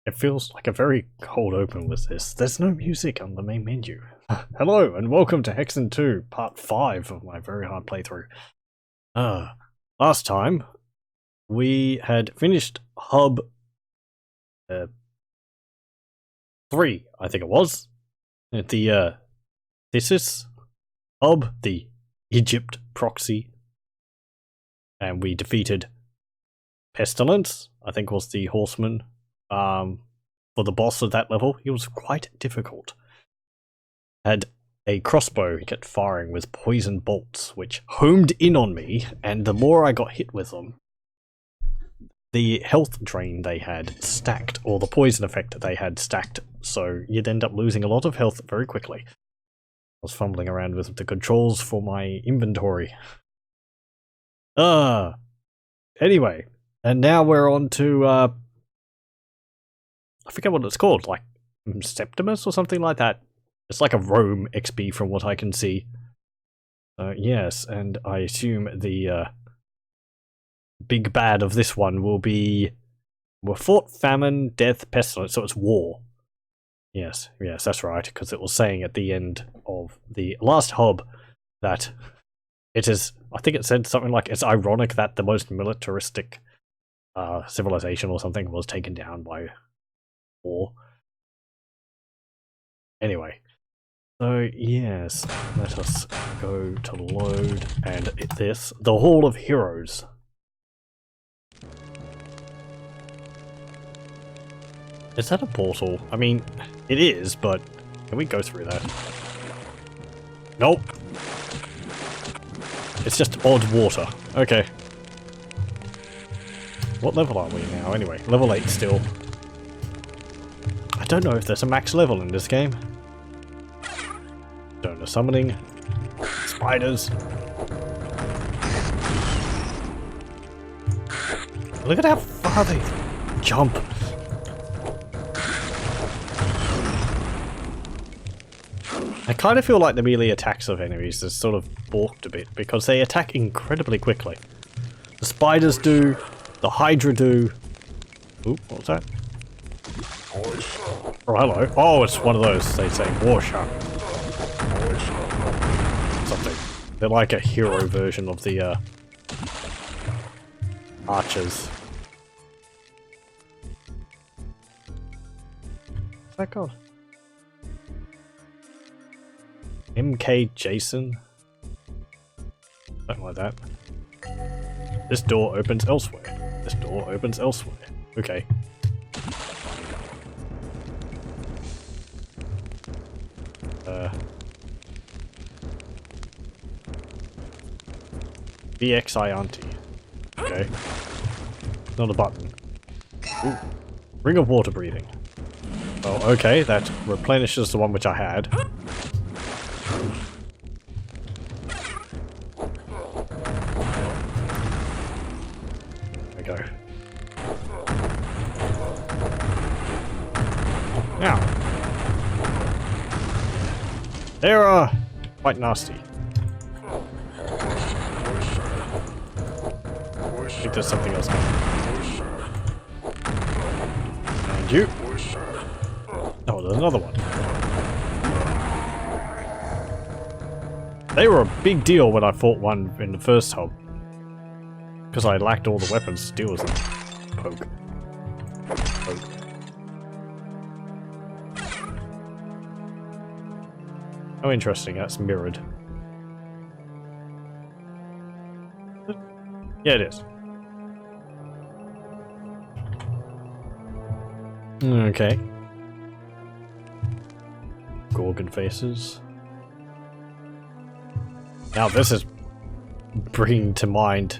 It feels like a very cold open with this. There's no music on the main menu. Hello, and welcome to Hexen 2, part 5 of my very hard playthrough. Last time, we had finished hub 3, I think it was. At the, Thesis hub, the Egypt proxy. And we defeated Pestilence, I think was the horseman. For the boss of that level, he was quite difficult. Had a crossbow, he kept firing with poison bolts, which homed in on me, and the more I got hit with them, the health drain they had stacked, or the poison effect they had stacked, so you'd end up losing a lot of health very quickly. I was fumbling around with the controls for my inventory. Anyway, and now we're on to, I forget what it's called, like Septimus or something like that. It's like a Rome XP from what I can see. Yes, and I assume the big bad of this one will be... we fought famine, death, pestilence, so it's war. Yes, that's right, because it was saying at the end of the last hub that it is... I think it said something like, it's ironic that the most militaristic civilization or something was taken down by war. Anyway, so yes, let us go to load and this, the Hall of Heroes. Is that a portal? I mean, it is, but can we go through that? Nope. It's just odd water. Okay. What level are we now anyway? Level 8 still. I don't know if there's a max level in this game. Don't know, summoning. Spiders. Look at how far they jump. I kind of feel like the melee attacks of enemies is sort of balked a bit because they attack incredibly quickly. The spiders do, the Hydra do. Oop, what was that? Oh, hello. Oh, it's one of those, they say, war shark. Something. They're like a hero version of the, archers. What's that called? MK Jason? Something like that. This door opens elsewhere. This door opens elsewhere. Okay. VX Ianti. Okay. Not a button. Ooh. Ring of water breathing. Oh, okay, that replenishes the one which I had. There we go. Now. They're quite nasty. I think there's something else coming. And you. Oh, there's another one. They were a big deal when I fought one in the first hub. Because I lacked all the weapons to deal with them. Poke. Poke. Oh, interesting, that's mirrored. Yeah, it is. Okay. Gorgon faces. Now this is bringing to mind...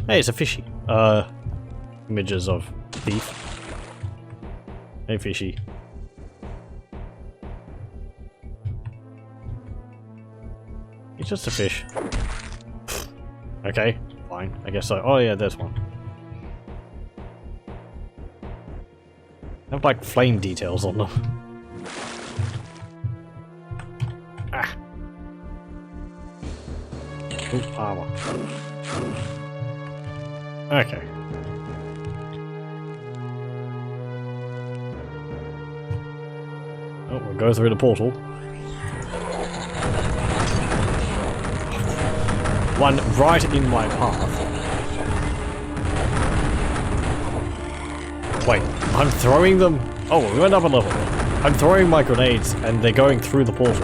Hey, it's a fishy. Images of thief. Hey, fishy. He's just a fish. Okay, fine. I guess so. Oh yeah, there's one. They have like flame details on them. Ah. Ooh, armor. Okay. Oh, we'll go through the portal. One right in my path. Wait, I'm throwing them? Oh, we went up a level. I'm throwing my grenades and they're going through the portal.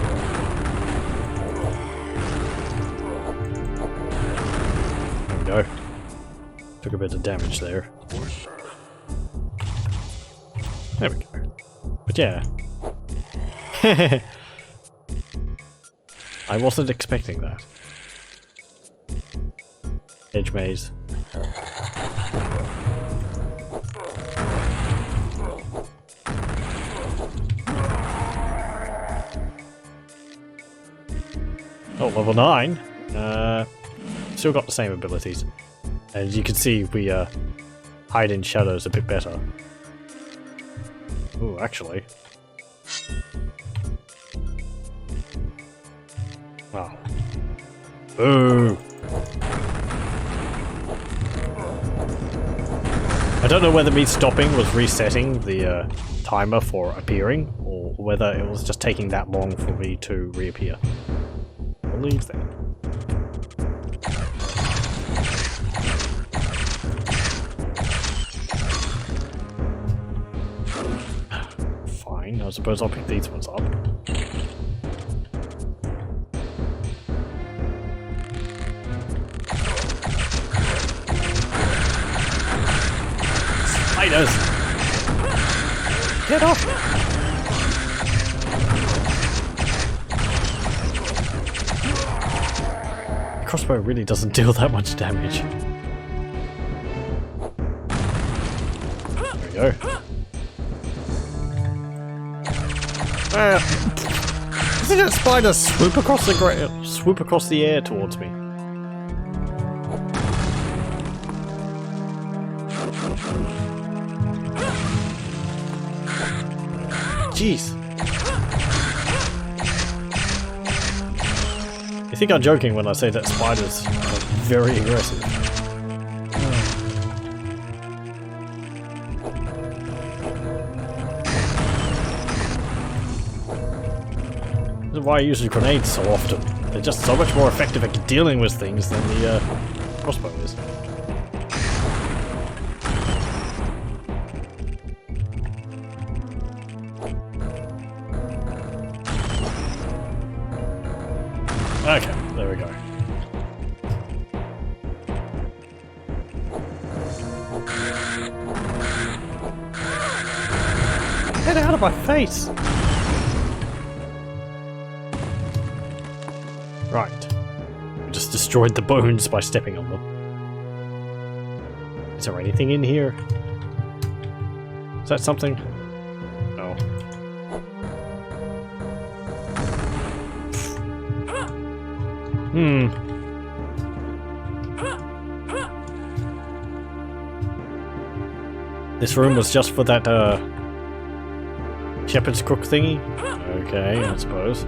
There we go. Took a bit of damage there. There we go. But yeah. I wasn't expecting that. Edge maze. Oh, level 9. Still got the same abilities. As you can see, we hide in shadows a bit better. Ooh, actually. Wow. Ooh. I don't know whether me stopping was resetting the timer for appearing, or whether it was just taking that long for me to reappear. I'll leave that. Fine, I suppose I'll pick these ones up. Spiders! Get off! The crossbow really doesn't deal that much damage. There we go. Isn't that spider swoop across the air towards me? Jeez. You think I'm joking when I say that spiders are very aggressive. This is why I use the grenades so often. They're just so much more effective at dealing with things than the crossbow is. Okay, there we go. Get out of my face! Right. We just destroyed the bones by stepping on them. Is there anything in here? Is that something? No. This room was just for that, shepherd's crook thingy? Okay, I suppose.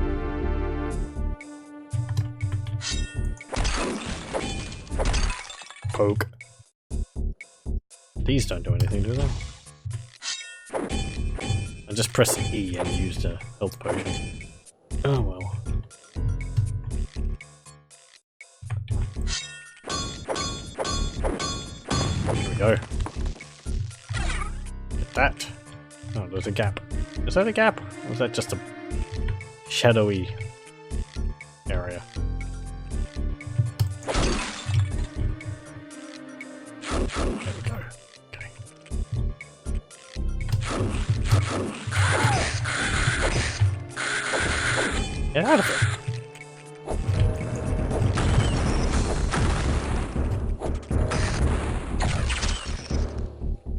Poke. These don't do anything, do they? I just pressed E and used a health potion. Oh well. Here we go. Get that. Oh, there's a gap. Is that a gap? Or is that just a shadowy area? There we go. Okay. Get out of it!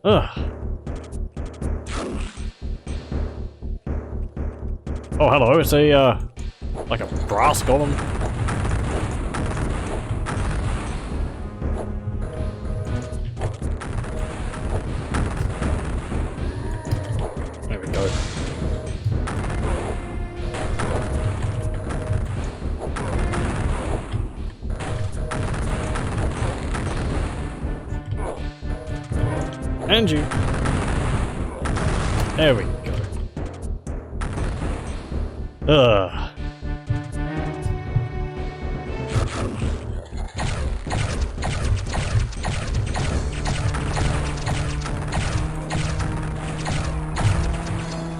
Ugh. Oh, hello, it's a, like a brass golem. There we go. And you. There we go. Ugh.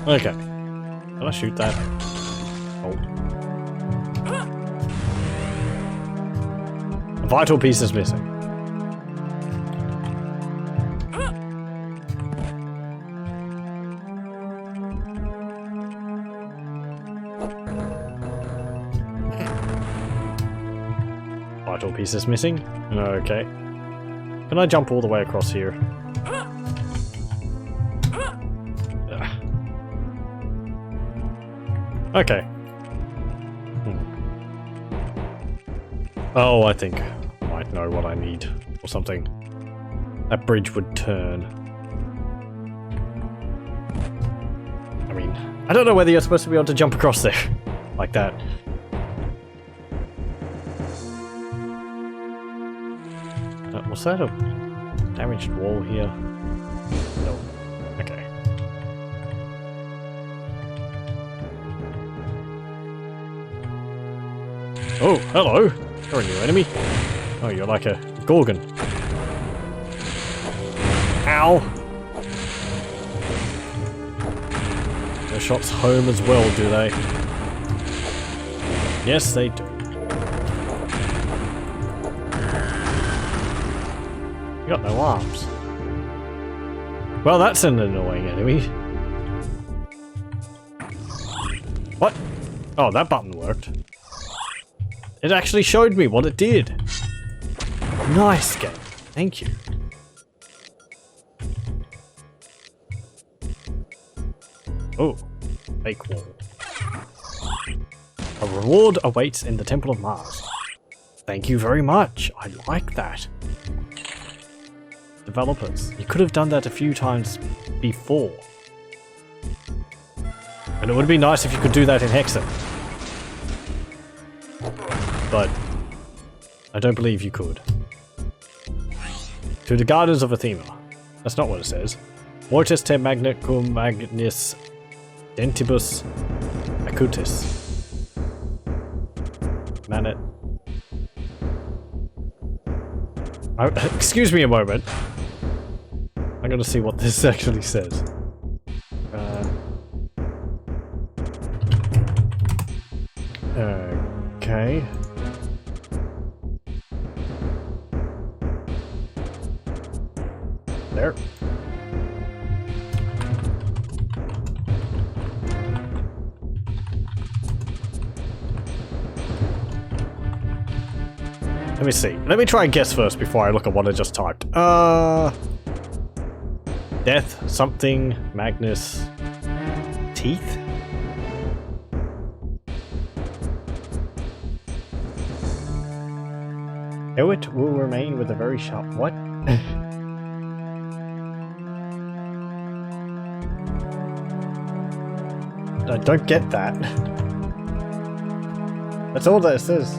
Okay. Can I shoot that? Oh. A vital piece is missing. Vital piece is missing. Okay. Can I jump all the way across here? Okay. Oh, I think I might know what I need or something. That bridge would turn. I mean, I don't know whether you're supposed to be able to jump across there like that. Was that a damaged wall here? No. Okay. Oh, hello! You're a new enemy. Oh, you're like a Gorgon. Ow! Their shots home as well, do they? Yes, they do. You got no arms. Well, that's an annoying enemy. What? Oh, that button worked. It actually showed me what it did. Nice game. Thank you. Oh, fake wall. A reward awaits in the Temple of Mars. Thank you very much. I like that. Developers, you could have done that a few times before. And it would be nice if you could do that in Hexen. But I don't believe you could. To the Gardens of Athena. That's not what it says. Mortis te magnicum magnis dentibus acutis. Manet. Excuse me a moment. I'm gonna see what this actually says. Okay. There. Let me see. Let me try and guess first before I look at what I just typed. Death, something, Magnus, teeth? It will remain with a very sharp... What? I don't get that. That's all that it says.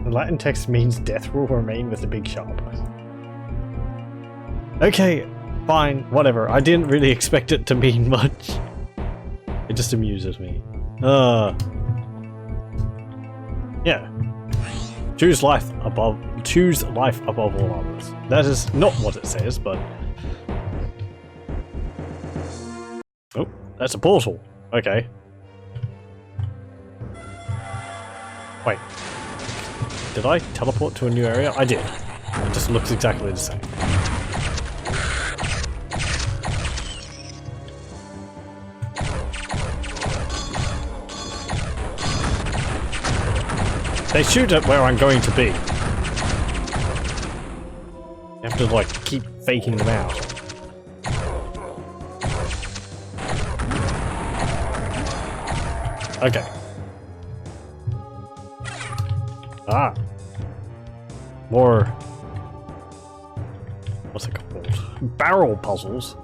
Latin text means death will remain with the big sharp. Okay, fine, whatever. I didn't really expect it to mean much. It just amuses me. Yeah. Choose life above all others. That is not what it says, but... Oh, that's a portal. Okay. Wait. Did I teleport to a new area? I did. It just looks exactly the same. They shoot at where I'm going to be. You have to, like, keep faking them out. Okay. Ah. More... What's it called? Barrel puzzles.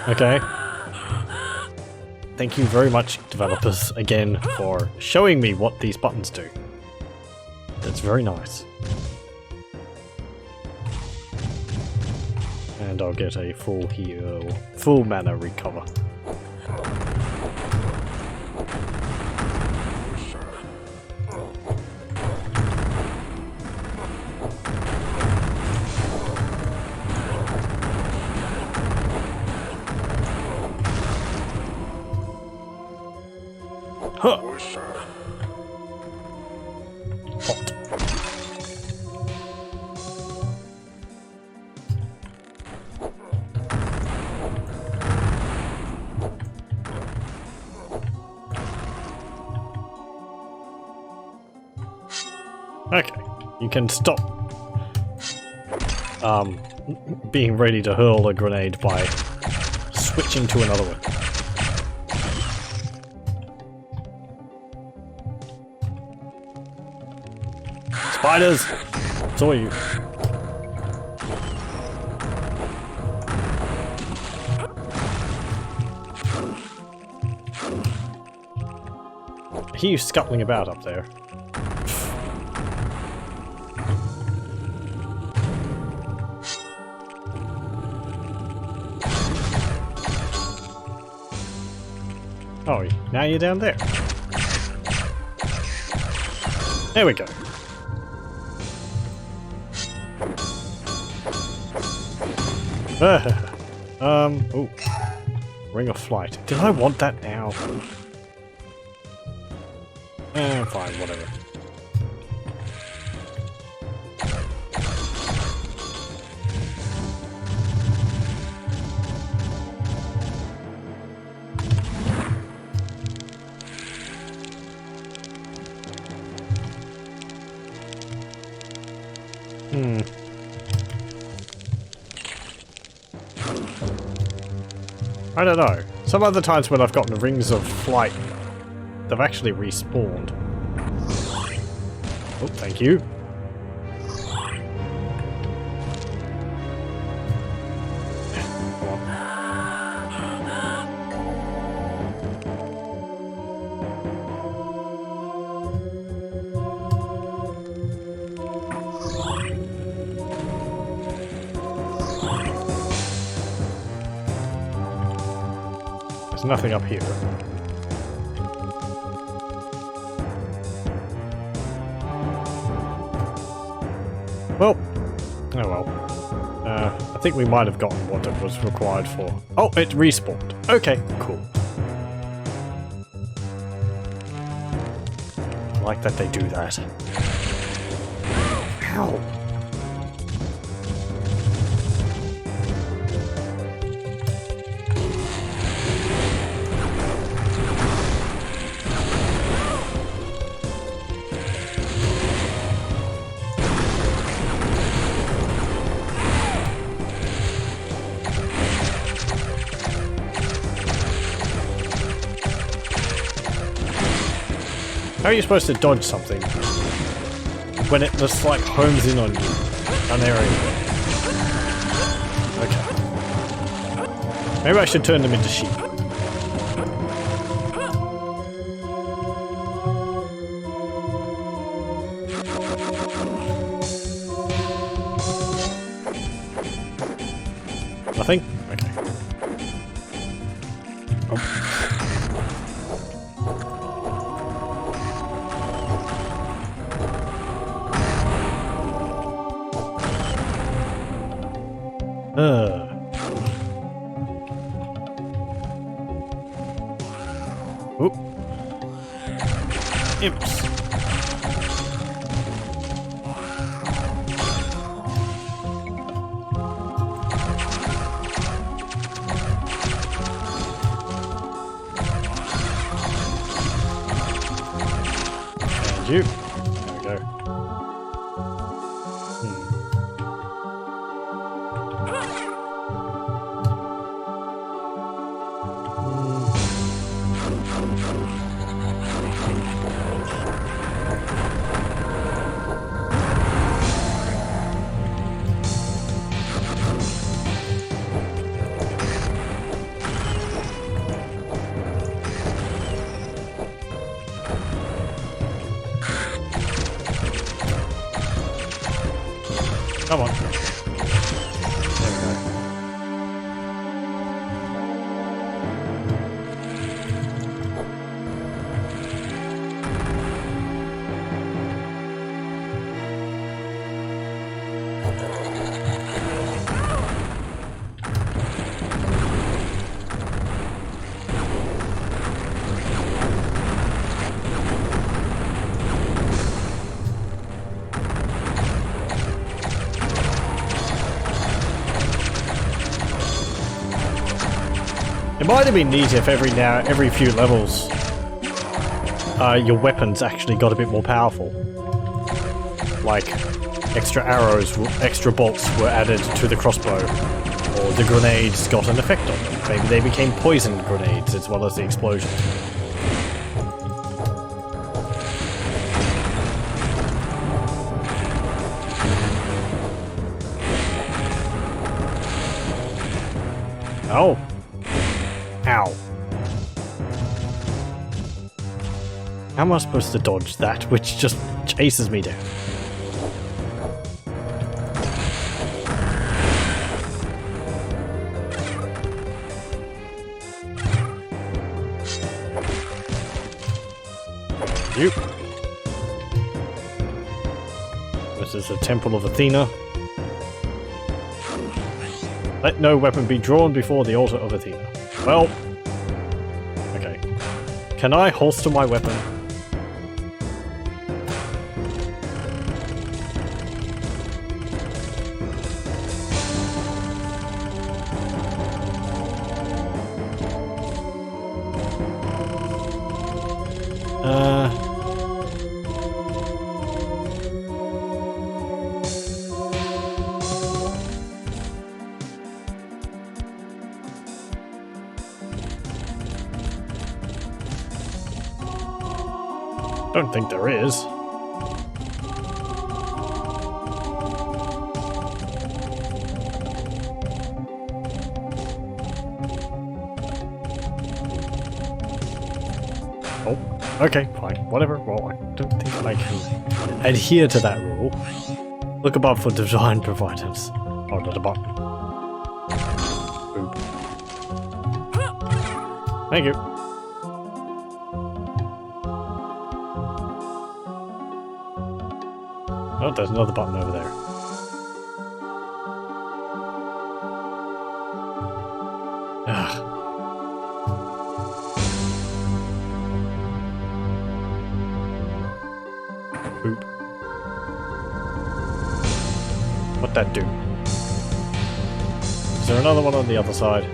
Okay. Thank you very much, developers, again, for showing me what these buttons do. That's very nice. And I'll get a full heal, full mana recover. Huh. Hot. Okay, you can stop being ready to hurl a grenade by switching to another one. Spiders! Saw you. I hear you scuttling about up there. Oh, now you're down there. There we go. Oh. Ring of Flight. Did I want that now? Fine, whatever. I don't know. Some other times when I've gotten rings of flight, they've actually respawned. Oh, thank you. Come on. There's nothing up here. Well, oh well. I think we might have gotten what it was required for. Oh, it respawned. Okay, cool. I like that they do that. Ow! How are you supposed to dodge something when it just like homes in on you? An area. Okay. Maybe I should turn them into sheep. Nothing? Okay. Oh. Oop. Imps. And you. There we go. Come on. There we go. It might have been neat if every few levels, your weapons actually got a bit more powerful. Like, extra arrows, extra bolts were added to the crossbow, or the grenades got an effect on them. Maybe they became poison grenades as well as the explosions. Oh. Ow. How am I supposed to dodge that, which just chases me down? You. This is the Temple of Athena. Let no weapon be drawn before the altar of Athena. Well, okay. Can I holster my weapon? Don't think there is. Oh, okay, fine, whatever. Well, I don't think I can adhere to that rule. Look above for design providers. Oh, not a button. Boop. Thank you. Oh, there's another button over there. Ugh. Boop. What'd that do? Is there another one on the other side?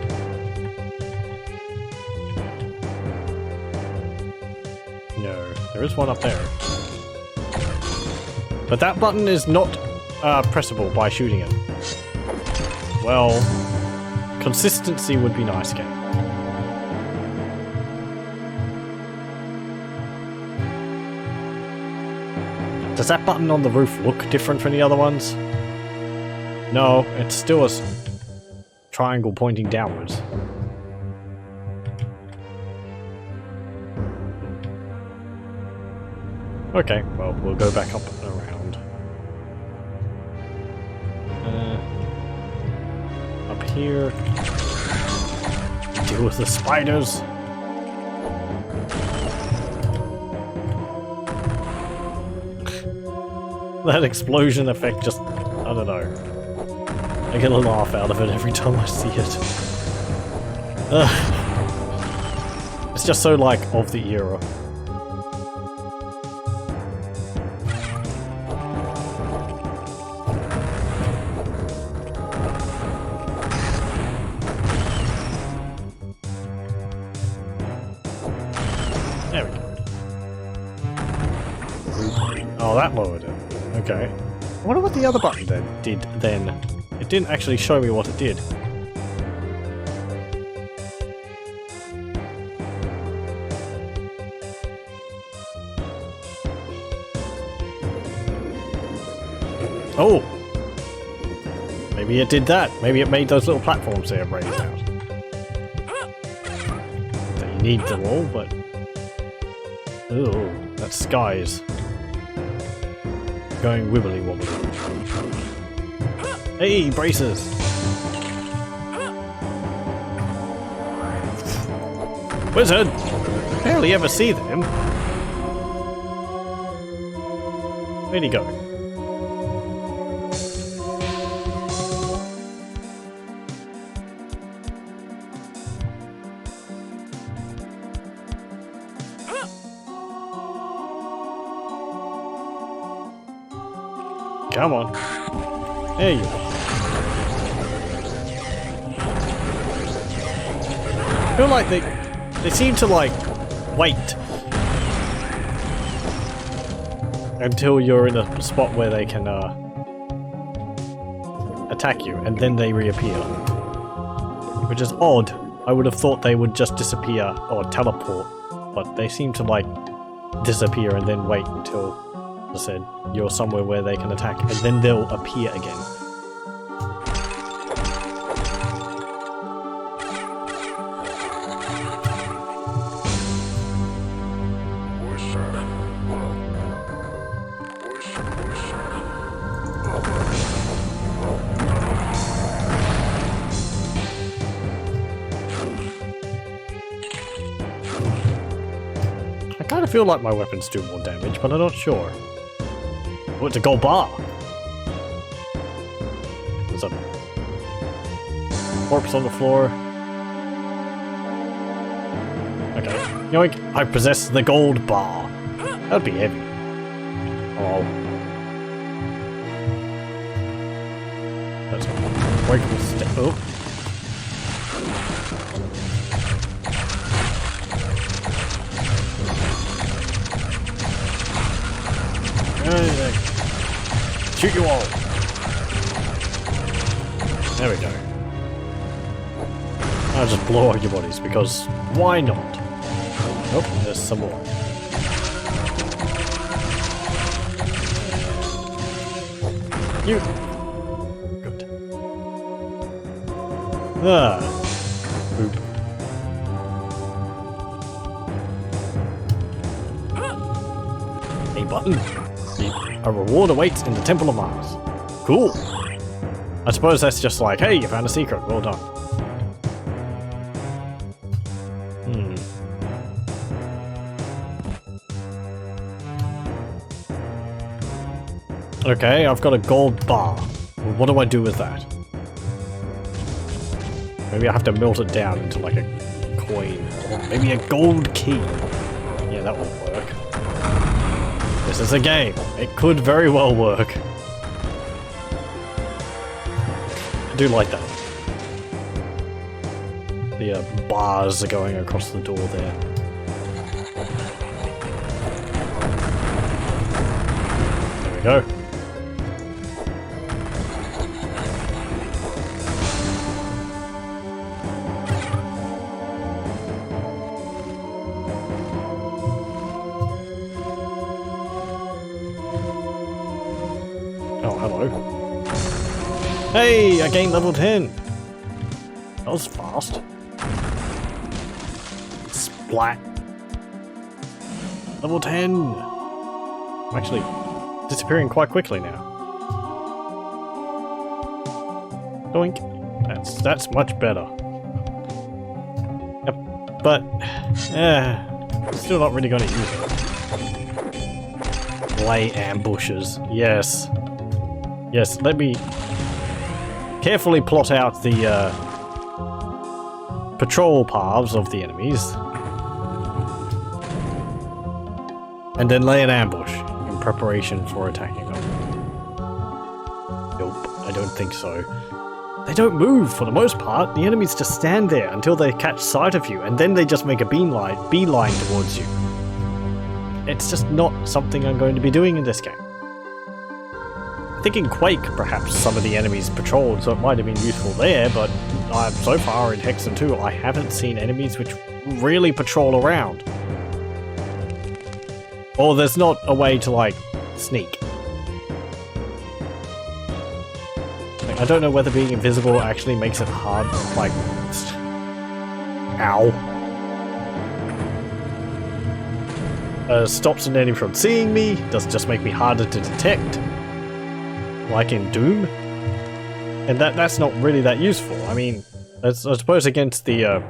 No, there is one up there. But that button is not pressable by shooting it. Well, consistency would be nice, game. Does that button on the roof look different from the other ones? No, it's still a triangle pointing downwards. Okay, well, we'll go back up and around. Up here. Deal with the spiders. That explosion effect just, I don't know. I get a laugh out of it every time I see it. It's just so, like, of the era. There we go. Oh, that lowered it. Okay. I wonder what the other button then did then. It didn't actually show me what it did. Oh! Maybe it did that. Maybe it made those little platforms there raise out. That you need them all, but... Ooh, that sky is going wibbly wobbly. Hey, braces! Wizard! Barely ever see them. Where'd he go? Come on. There you are. I feel like they seem to like wait until you're in a spot where they can attack you, and then they reappear. Which is odd. I would have thought they would just disappear or teleport, but they seem to like disappear and then wait until, as I said, you're somewhere where they can attack, and then they'll appear again. I kind of feel like my weapons do more damage, but I'm not sure. Oh, it's a gold bar! There's a corpse on the floor. Okay. Yoink! I possess the gold bar! That'd be heavy. Oh. That's a breakable step. Oh. Shoot you all! There we go. I'll just blow out your bodies, because why not? Nope, there's some more. You! Good. Ah. Boop. A button. A reward awaits in the Temple of Mars. Cool! I suppose that's just like, hey, you found a secret, well done. Okay, I've got a gold bar. What do I do with that? Maybe I have to melt it down into like a coin. Or maybe a gold key. Yeah, that will work. This is a game. It could very well work. I do like that. The bars are going across the door there. There we go. Hey, I gained level 10! That was fast. Splat. Level 10! I'm actually disappearing quite quickly now. Doink. That's much better. Yep, but still not really gonna use it. Lay ambushes. Yes. Yes, let me carefully plot out the patrol paths of the enemies. And then lay an ambush in preparation for attacking them. Nope, I don't think so. They don't move for the most part. The enemies just stand there until they catch sight of you, and then they just make a beeline towards you. It's just not something I'm going to be doing in this game. I think in Quake, perhaps, some of the enemies patrolled, so it might have been useful there, but so far in Hexen 2, I haven't seen enemies which really patrol around. Or there's not a way to, like, sneak. Like, I don't know whether being invisible actually makes it hard, like... Ow. Stops an enemy from seeing me, does just make me harder to detect. Like in Doom? And that's not really that useful. I mean, I suppose against the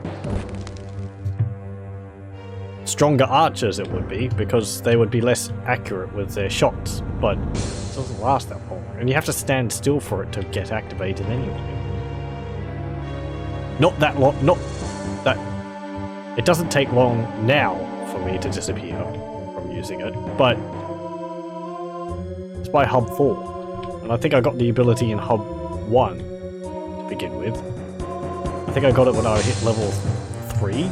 stronger archers it would be, because they would be less accurate with their shots, but it doesn't last that long. And you have to stand still for it to get activated anyway. Not that long, not that... It doesn't take long now for me to disappear from using it, but it's by Hub 4. And I think I got the ability in Hub 1 to begin with. I think I got it when I hit level 3.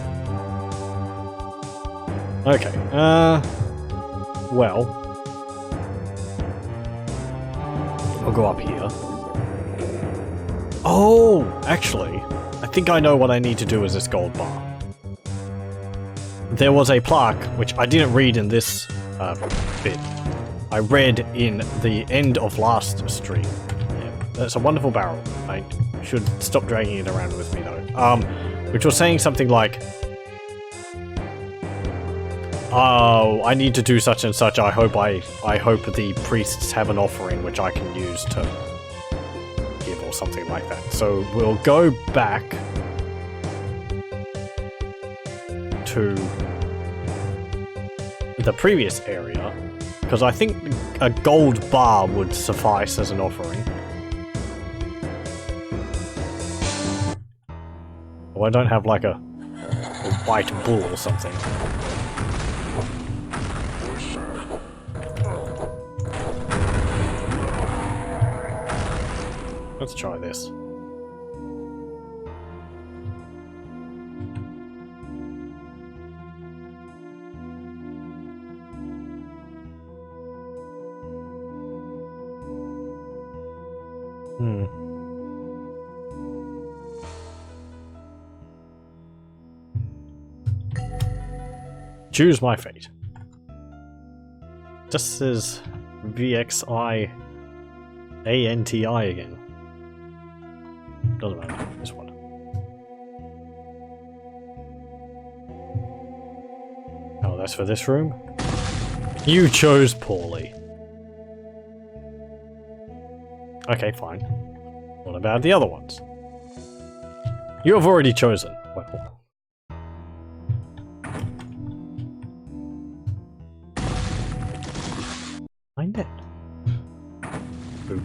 Okay, well, I'll go up here. Oh, actually, I think I know what I need to do with this gold bar. There was a plaque, which I didn't read in this bit. I read in the end of last stream. Yeah, that's a wonderful barrel. I should stop dragging it around with me though. Which was saying something like, "Oh, I need to do such and such. I hope the priests have an offering which I can use to give," or something like that. So we'll go back to the previous area, because I think a gold bar would suffice as an offering. Oh, I don't have like a white bull or something. Let's try this. Choose my fate. Just says VXI ANTI again. Doesn't matter. This one. Oh, that's for this room? You chose poorly. Okay, fine. What about the other ones? You have already chosen. Well. Find it. Boop.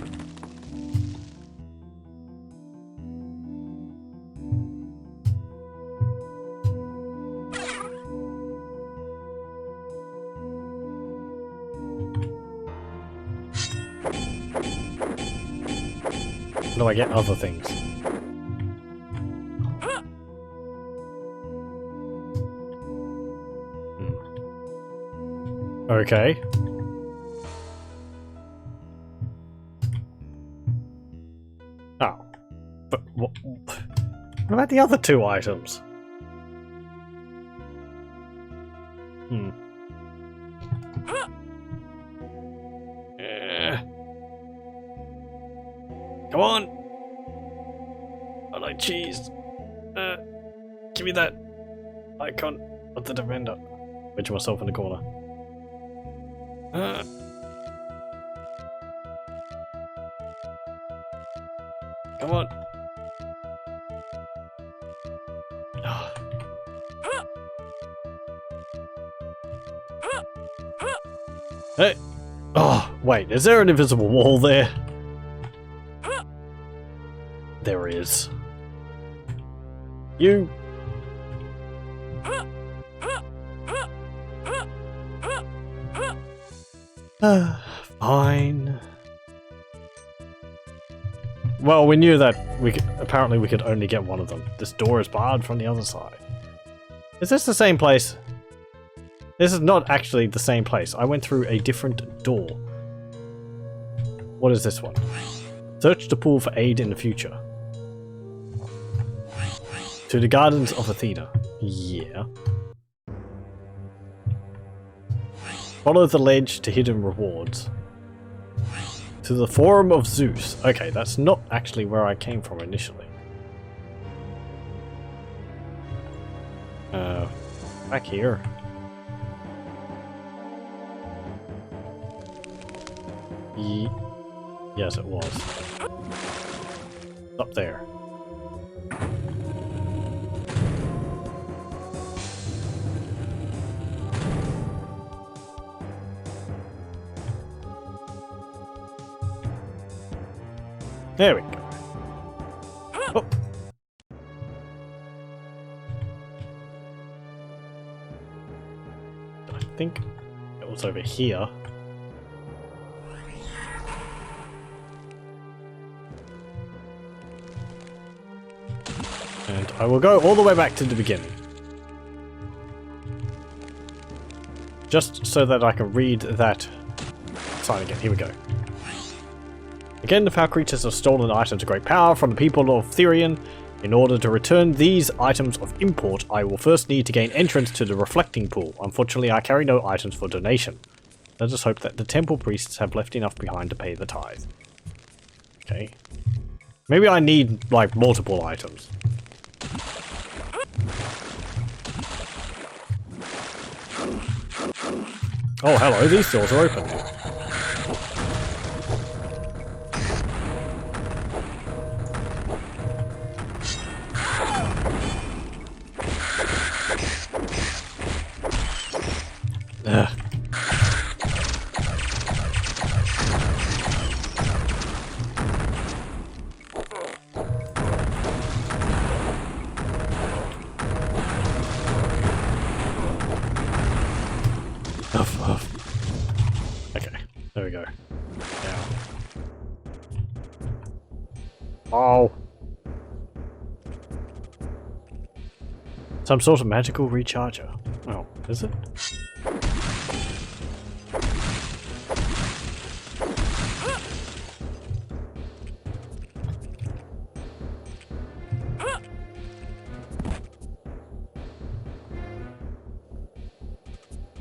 No, I get other things. Okay. Oh. But what about the other two items? Come on! I like cheese. Give me that icon of the defender. Wedge myself in the corner. Come on. Hey! Oh, wait, is there an invisible wall there? There is. You... Fine. Well, we knew that apparently we could only get one of them. This door is barred from the other side. Is this the same place? This is not actually the same place. I went through a different door. What is this one? Search the pool for aid in the future. To the Gardens of Athena. Yeah. Follow the ledge to hidden rewards. To the Forum of Zeus. Okay, that's not actually where I came from initially. Back here. Yes, it was. Up there. There we go. Oh. I think it was over here. And I will go all the way back to the beginning. Just so that I can read that sign again. Here we go. Again, the foul creatures have stolen items of great power from the people of Therion. In order to return these items of import, I will first need to gain entrance to the reflecting pool. Unfortunately, I carry no items for donation. Let us hope that the temple priests have left enough behind to pay the tithe. Okay. Maybe I need, like, multiple items. Oh, hello, these doors are open. Ugh. Okay, there we go. Now. Oh. Some sort of magical recharger. Oh, is it?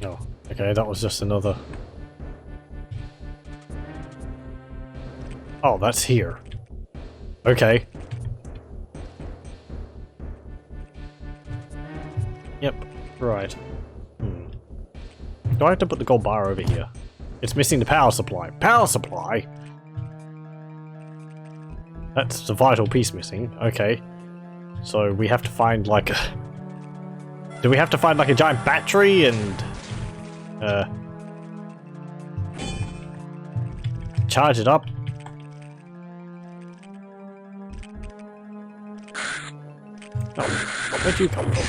Oh, okay, that was just another... Oh, that's here. Okay. Yep, right. Do I have to put the gold bar over here? It's missing the power supply. Power supply? That's the vital piece missing. Okay. So we have to find like a... Do we have to find like a giant battery and... charge it up? Oh, where'd you come from?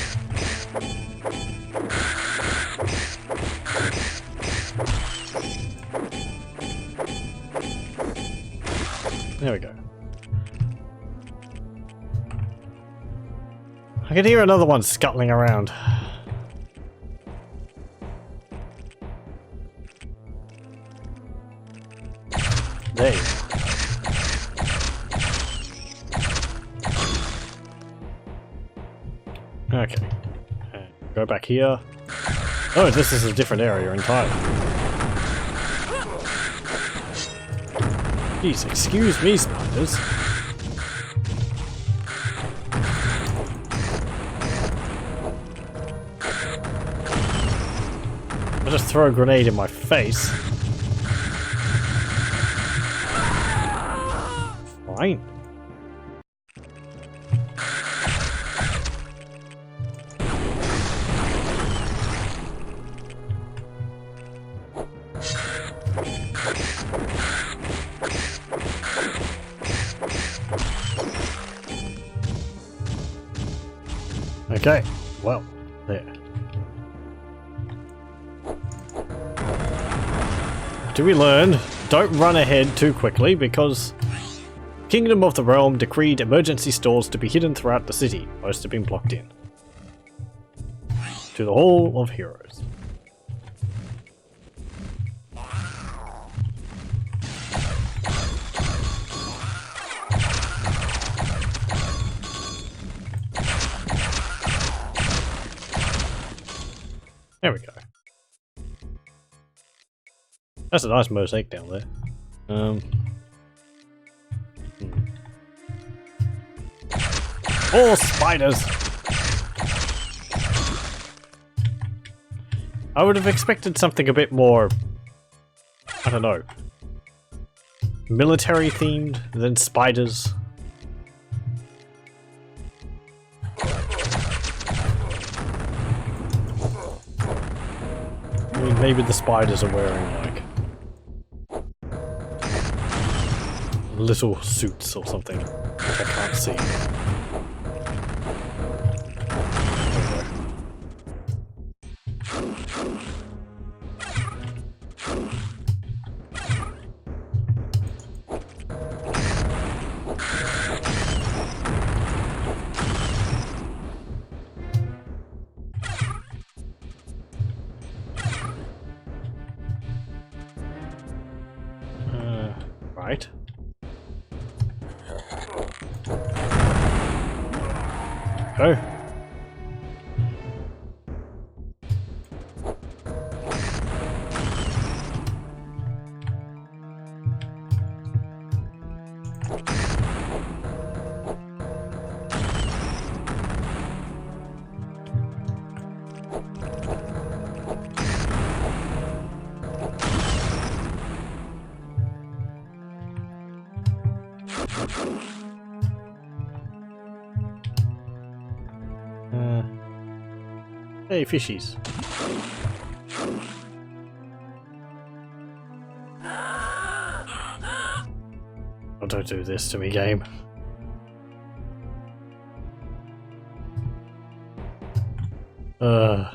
There we go. I can hear another one scuttling around. There you go. Okay. Go back here. Oh, this is a different area entirely. Jeez, excuse me, spiders. I'll just throw a grenade in my face. Fine. Okay, well, there. Do we learn? Don't run ahead too quickly because Kingdom of the Realm decreed emergency stores to be hidden throughout the city. Most have been blocked in. To the Hall of Heroes. There we go. That's a nice mosaic down there. Oh, spiders! I would have expected something a bit more, I don't know, military themed than spiders. mean, maybe the spiders are wearing, like, little suits or something, which I can't see. Right. Go. Hey, fishies. Oh, don't do this to me, game. Can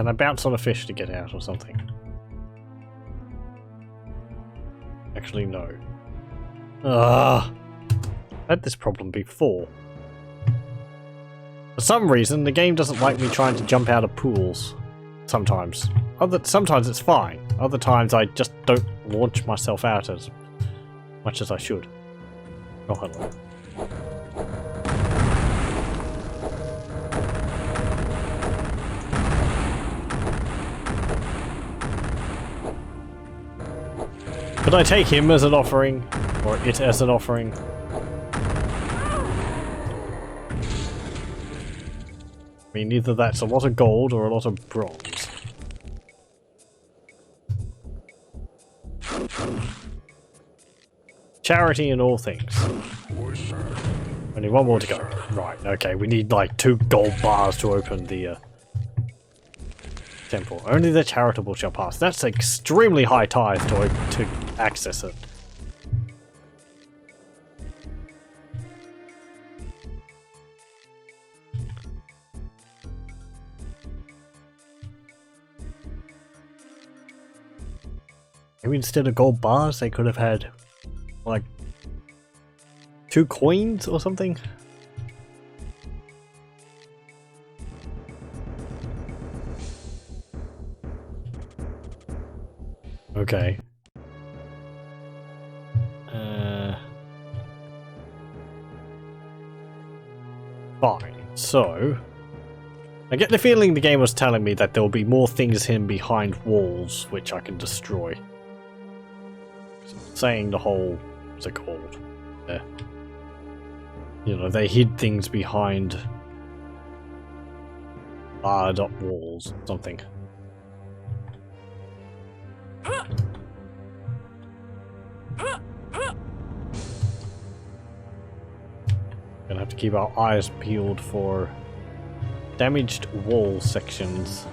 I bounce on a fish to get out or something? Actually, no. I've had this problem before. For some reason, the game doesn't like me trying to jump out of pools. Sometimes. Sometimes it's fine. Other times I just don't launch myself out as much as I should. Oh, hello. Could I take him as an offering? Or it as an offering? I mean, either that's a lot of gold or a lot of bronze. Charity in all things. Only one more to go. Right, okay, we need like 2 gold bars to open the temple. Only the charitable shall pass. That's extremely high tithe to access it. Maybe instead of gold bars, they could have had, like, 2 coins or something? Okay. Fine. So, I get the feeling the game was telling me that there will be more things hidden behind walls, which I can destroy. Saying the whole, what's it called? You know, they hid things behind barred up walls, something. Gonna have to keep our eyes peeled for damaged wall sections.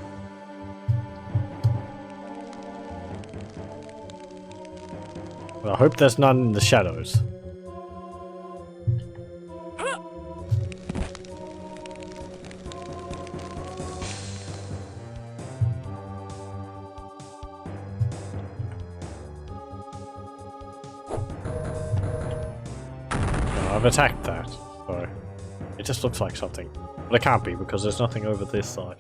Well, I hope there's none in the shadows. I've attacked that, so it just looks like something. But it can't be because there's nothing over this side.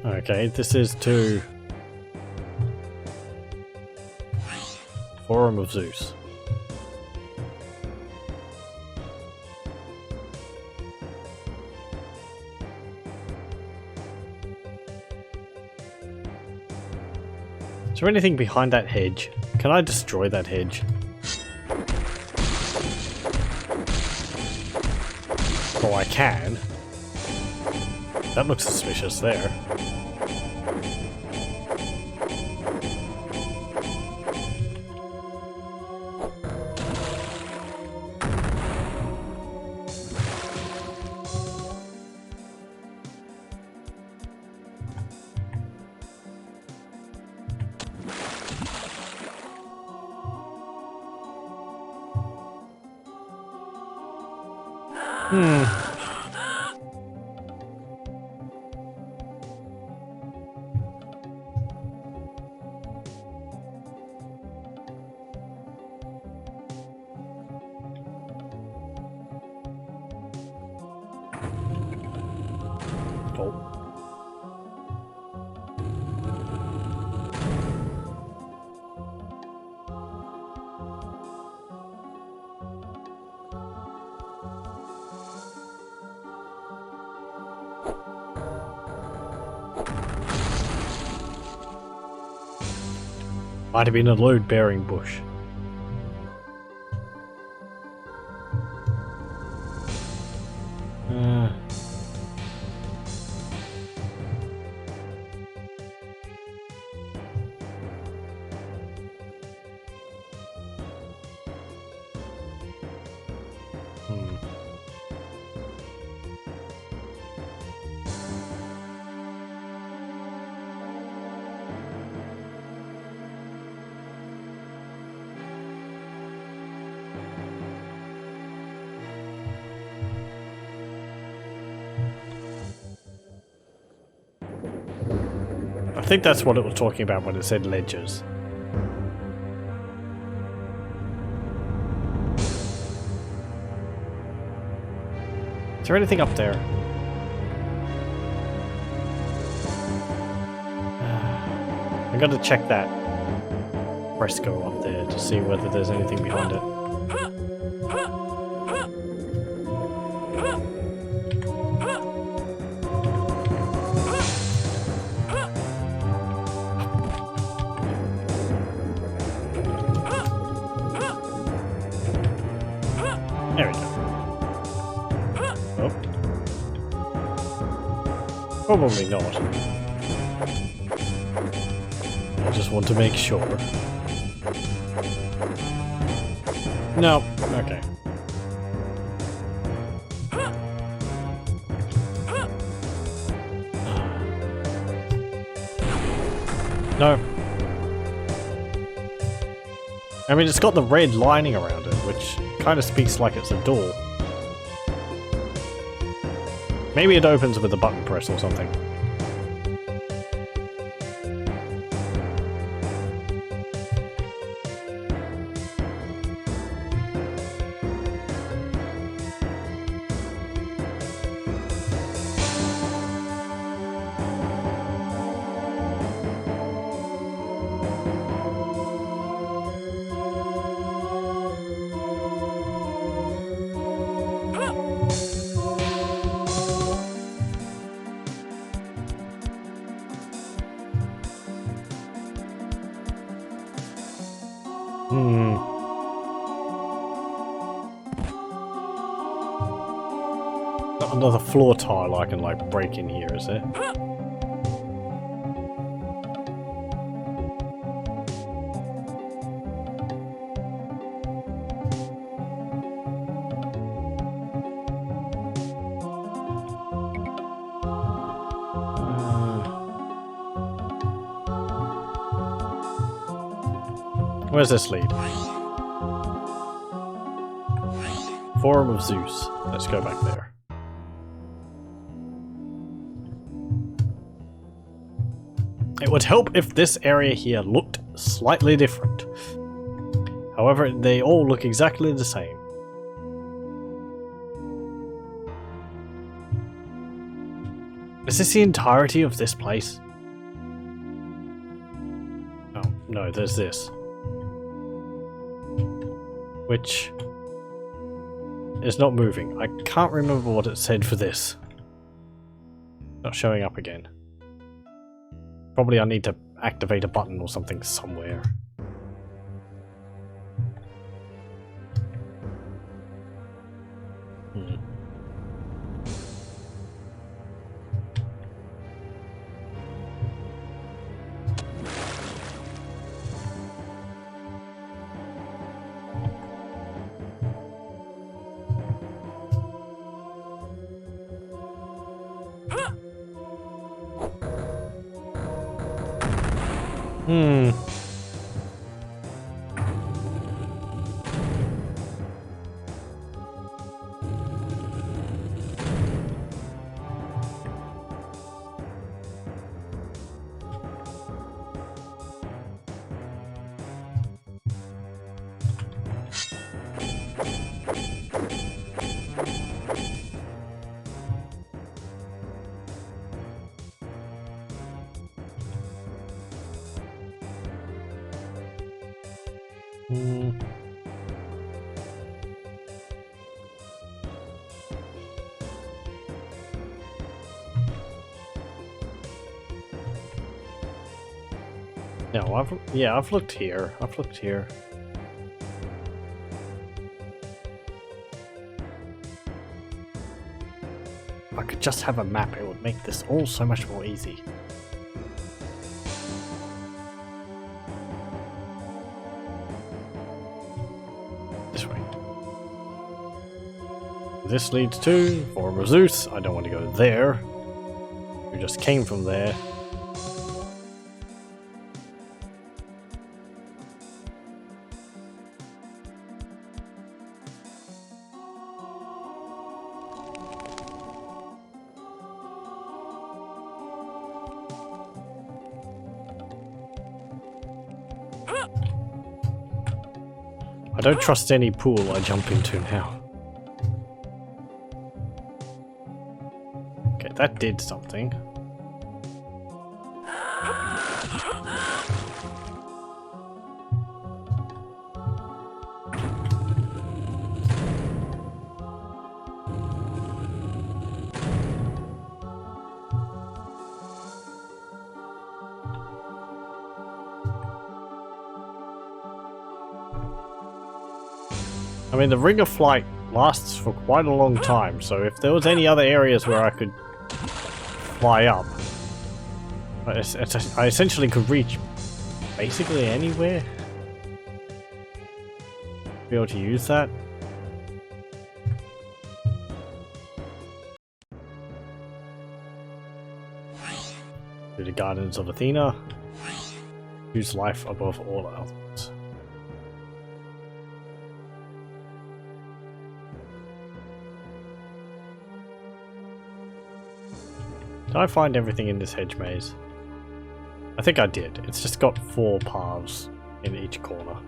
Okay, this is to Forum of Zeus. Is there anything behind that hedge? Can I destroy that hedge? Oh, I can. That looks suspicious there. Might have been a load-bearing bush. I think that's what it was talking about when it said ledgers. Is there anything up there? I gotta check that fresco up there to see whether there's anything behind it. There we go. Oh. Probably not. I just want to make sure. No. Okay. No. I mean, it's got the red lining around it, which kind of speaks like it's a door. Maybe it opens with a button press or something. Not another floor tile I can, like, break in here, is there? Where's this lead? Forum of Zeus. Let's go back there. It would help if this area here looked slightly different. However, they all look exactly the same. Is this the entirety of this place? Oh, no, there's this. Which is not moving. I can't remember what it said for this. Not showing up again. Probably I need to activate a button or something somewhere. Hmm. Hmm. No, I've looked here. I've looked here. If I could just have a map, it would make this all so much more easy. This way. This leads to Forum of Zeus. I don't want to go there. We just came from there. I don't trust any pool I jump into now. Okay, that did something. I mean, the Ring of Flight lasts for quite a long time, so if there was any other areas where I could fly up, I essentially could reach basically anywhere. Be able to use that. To the Gardens of Athena. Choose life above all else. Did I find everything in this hedge maze? I think I did. It's just got 4 paths in each corner.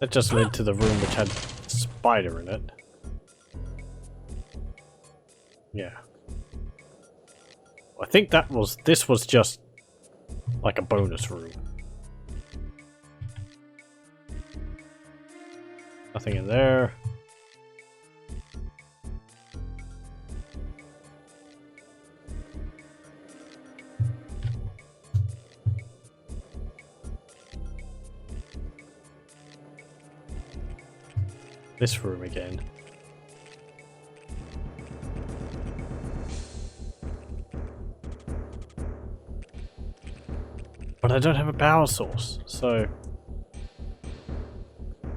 That just led to the room which had a spider in it. Yeah. I think this was just like a bonus room. Nothing in there. This room again. But I don't have a power source, so...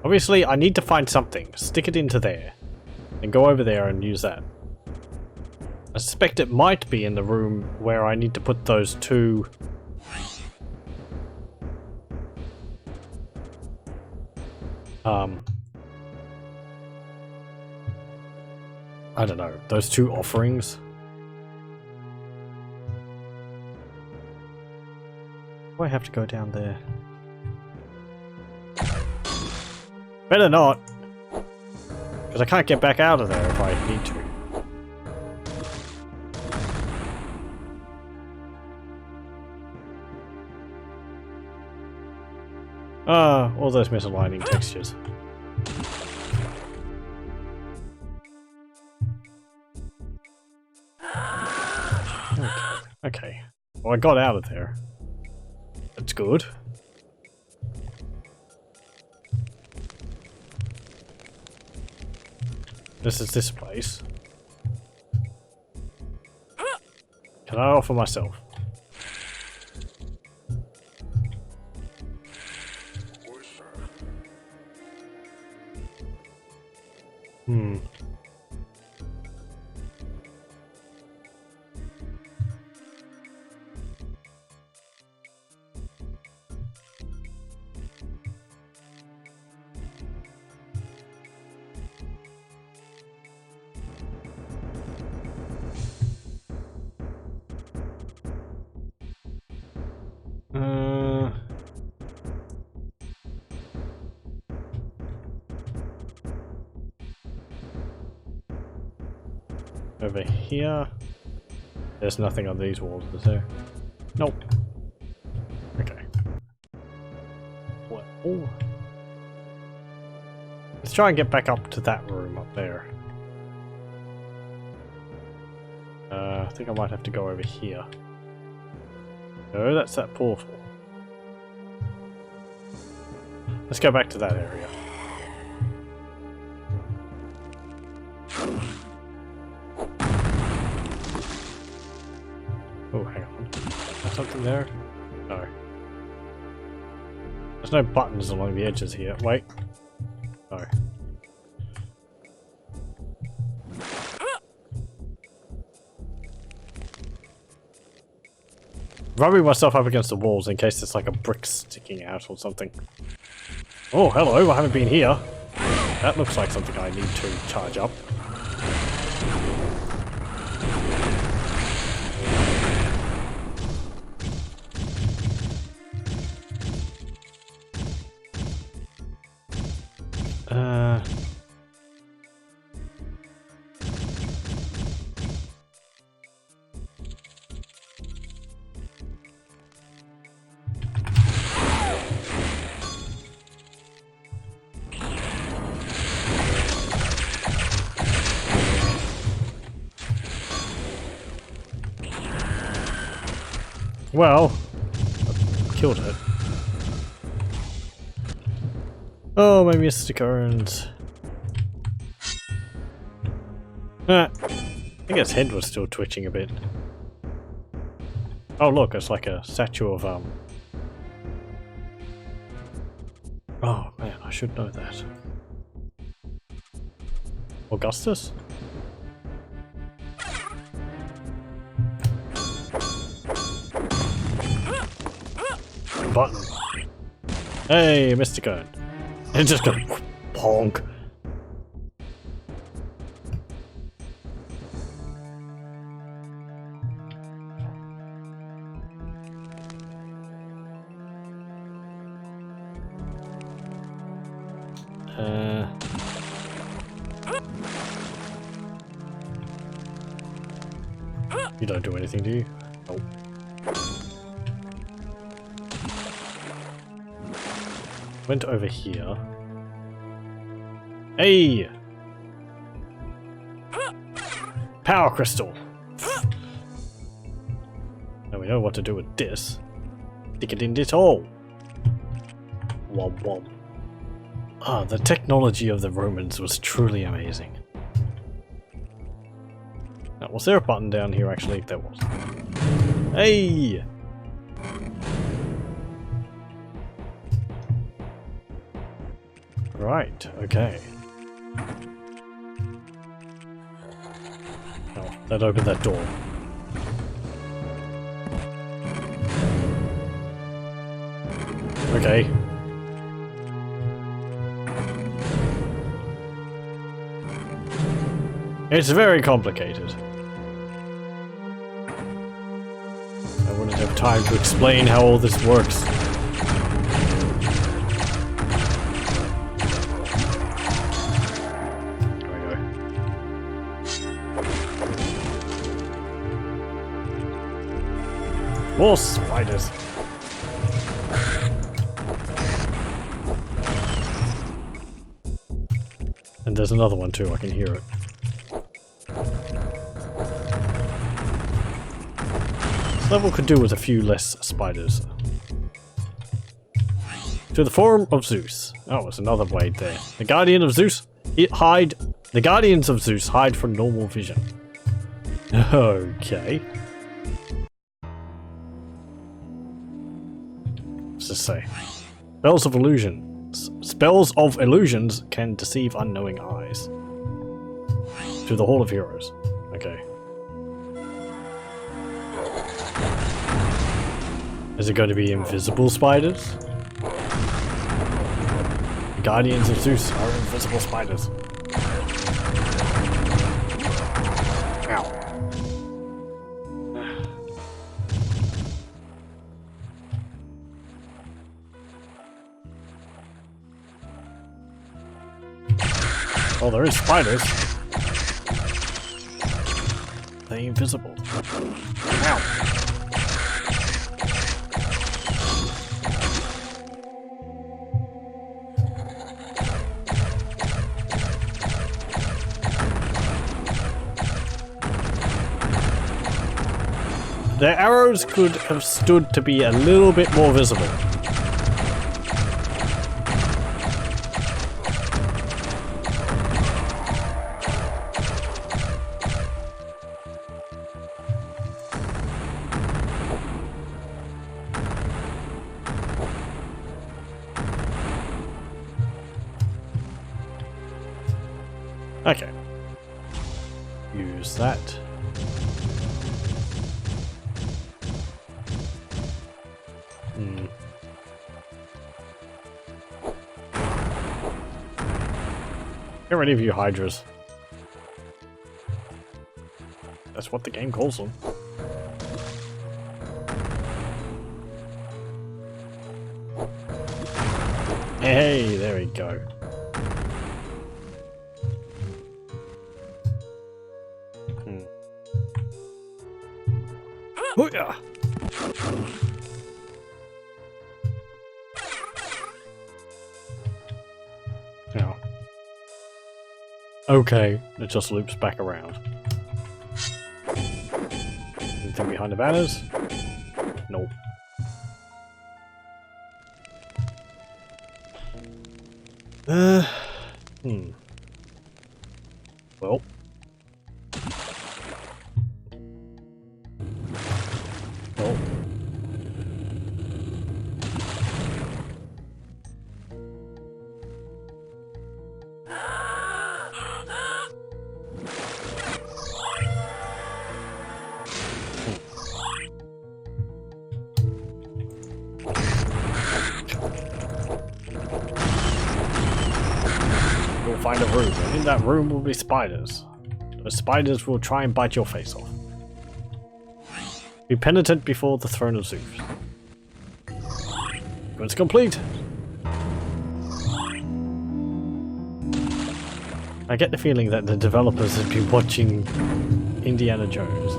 Obviously, I need to find something. Stick it into there. And go over there and use that. I suspect it might be in the room where I need to put those 2... I don't know, those 2 offerings. Do I have to go down there? Better not! Because I can't get back out of there if I need to. Ah, all those misaligning textures. Okay. Well, I got out of there. That's good. This is this place. Can I offer myself? Hmm. Over here. There's nothing on these walls, is there? Nope. Okay. Well, let's try and get back up to that room up there. I think I might have to go over here. No, that's that portal. Let's go back to that area. Oh, hang on. There's something there? No. There's no buttons along the edges here. Wait. No. Rubbing myself up against the walls in case there's like a brick sticking out or something. Oh, hello, I haven't been here. That looks like something I need to charge up. Well, I killed it. Oh, my mystic urns. I think its head was still twitching a bit. Oh look, it's like a statue of Oh man, I should know that. Augustus? Button. Hey, Mystic Urn. It just goes ponk. You don't do anything, do you? Nope. Went over here. Hey! Power crystal! Now we know what to do with this. Stick it in this hole. Womp womp. Ah, the technology of the Romans was truly amazing. Now, was there a button down here actually? There was. Hey! Right, okay. Oh, that opened that door. Okay. It's very complicated. I wouldn't have time to explain how all this works. More spiders. And there's another one too, I can hear it. This level could do with a few less spiders. To the Forum of Zeus. Oh, there's another blade there. The Guardian of Zeus, hide The Guardians of Zeus hide from normal vision. Okay. What's this say? Spells of illusions. Spells of illusions can deceive unknowing eyes. To the Hall of Heroes. Okay. Is it going to be invisible spiders? The Guardians of Zeus are invisible spiders. Ow. Oh, there is spiders. They're invisible. Ow. Their arrows could have stood to be a little bit more visible. Okay. Use that. Get rid of you hydras. That's what the game calls them. Hey, there we go. Oh yeah. Now. Okay, it just loops back around. Anything behind the banners? Nope. Well. Oh. You'll find a room, and in that room will be spiders. The spiders will try and bite your face off. Be penitent before the throne of Zeus. When it's complete. I get the feeling that the developers have been watching Indiana Jones.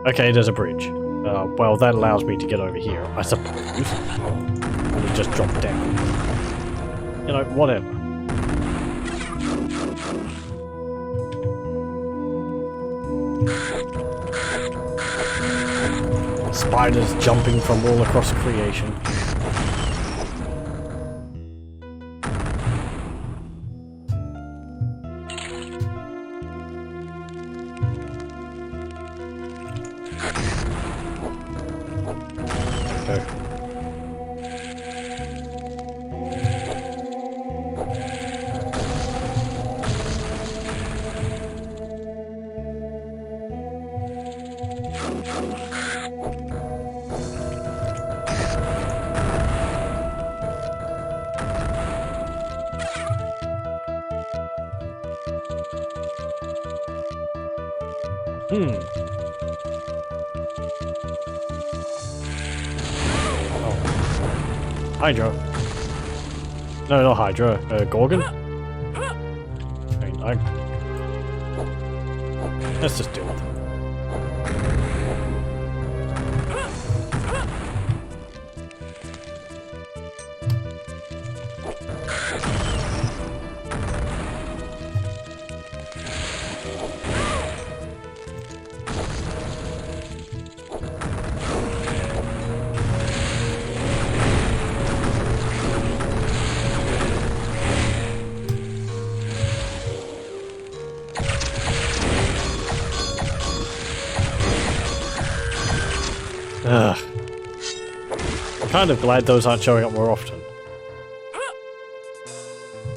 Okay, there's a bridge. Well, that allows me to get over here, I suppose. And it just dropped down. You know, whatever. Spiders jumping from all across creation. Oh. Hydra. No, not Hydra. Gorgon? Let's just deal with it. kind of glad those aren't showing up more often.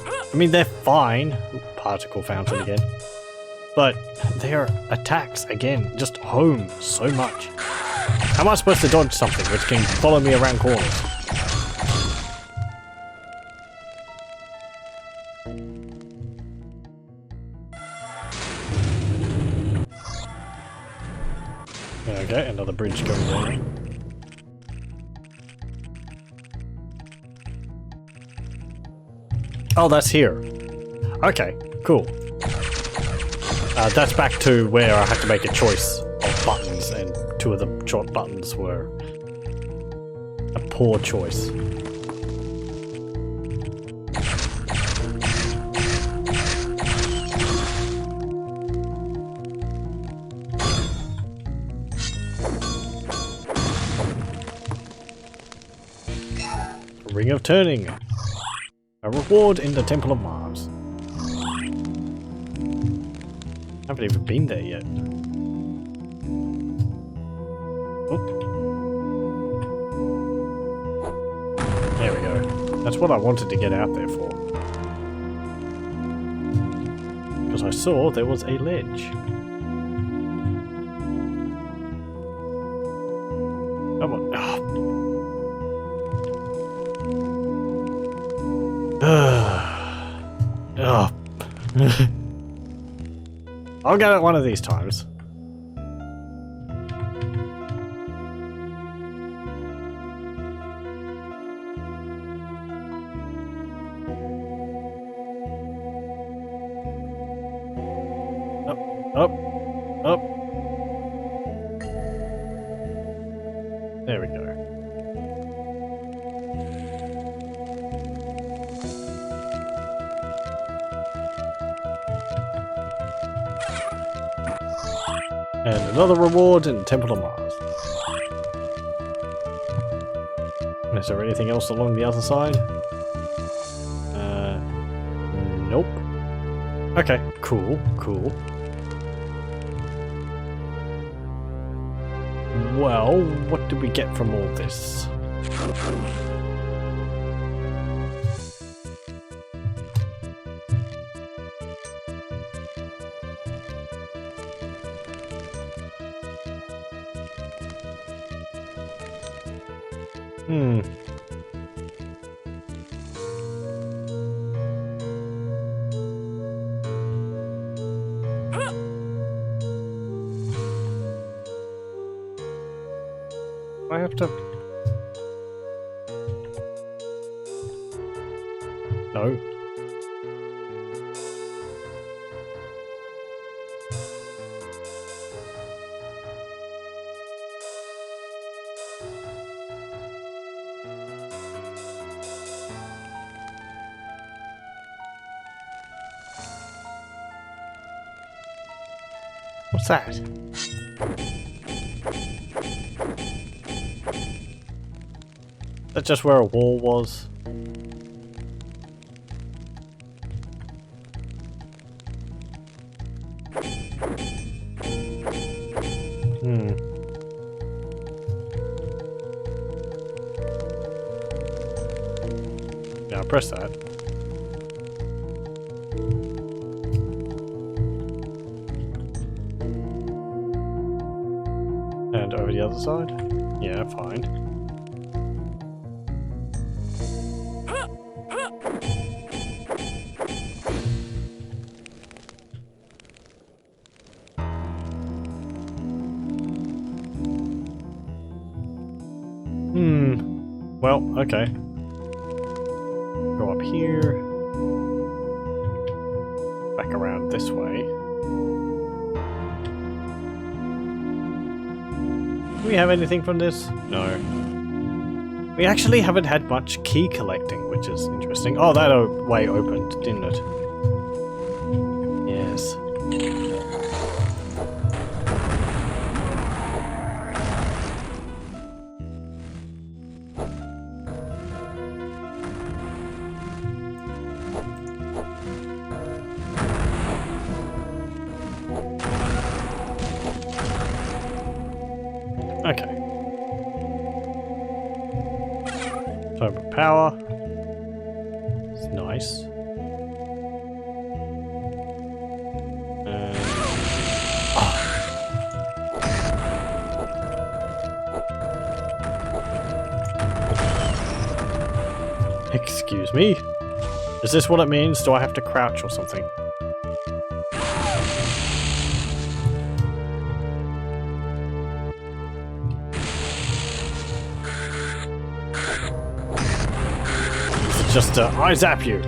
I mean, they're fine. Ooh, particle fountain again. But their attacks, again, just home so much. How am I supposed to dodge something which can follow me around corners? Okay, another bridge going down. Oh, that's here. Okay, cool. That's back to where I had to make a choice of buttons, and two of the buttons were a poor choice. Ring of Turning. A reward in the Temple of Mars. I haven't even been there yet. Oh. There we go. That's what I wanted to get out there for. Because I saw there was a ledge. Come on. Oh. I'll get it one of these times. Up. There we go. And another reward in Temple of Mars. Is there anything else along the other side? Nope. Okay, cool. Well, what do we get from all this? I have to... No. What's that? That's just where a wall was. Yeah, press that. And over the other side? Yeah, fine. Well, okay. Go up here. Back around this way. Do we have anything from this? No. We actually haven't had much key collecting, which is interesting. Oh, that way opened, didn't it? Yes. Okay. power. It's nice. Excuse me? Is this what it means? Do I have to crouch or something? Is it just I zap you?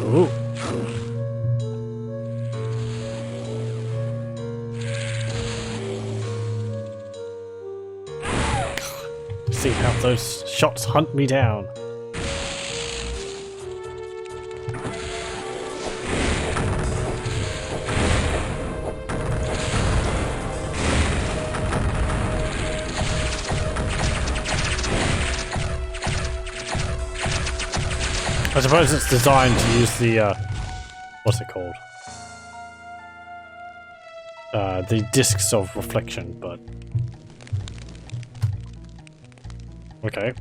Ooh. See how those shots hunt me down. I suppose it's designed to use the, what's it called? The discs of reflection, but... Okay.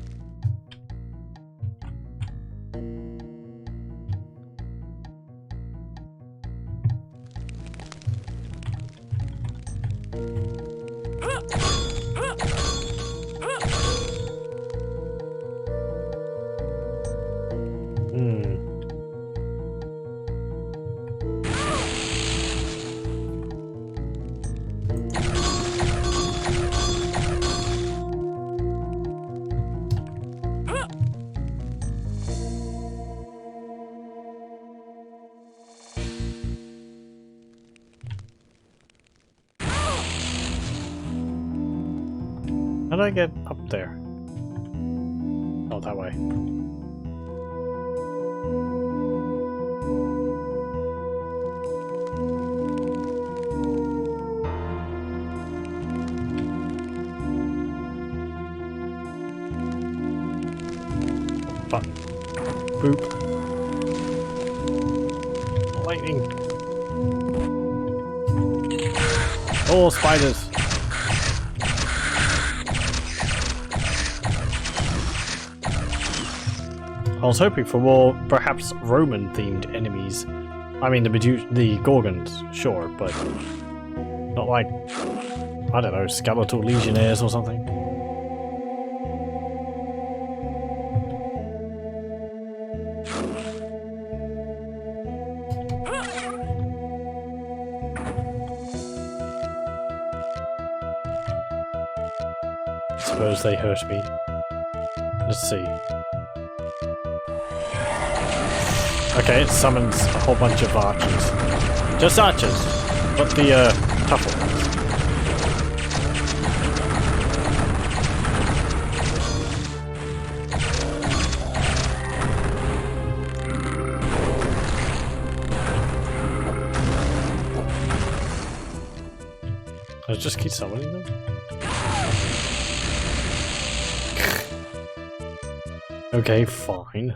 How do I get up there? Oh, that way. Button. Boop. Lightning. Oh, spiders. I was hoping for more, perhaps Roman-themed enemies. I mean, the Gorgons, sure, but not like, I don't know, skeletal legionnaires or something. I suppose they hurt me. Let's see. Okay, it summons a whole bunch of archers. Just archers, not the tough ones. I just keep summoning them? Okay, fine.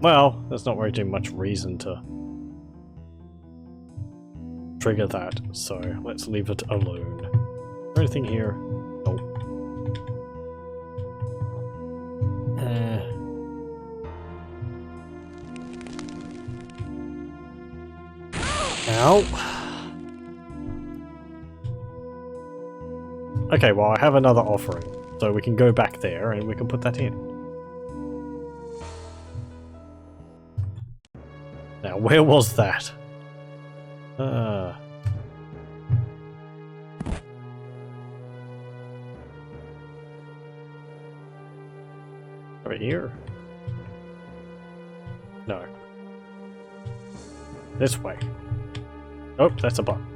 Well, there's not really much reason to trigger that, so let's leave it alone. Is there anything here? Nope. Ow. Okay, well I have another offering, so we can go back there and we can put that in. Now, where was that? Over here? No. This way. Oh, that's a button.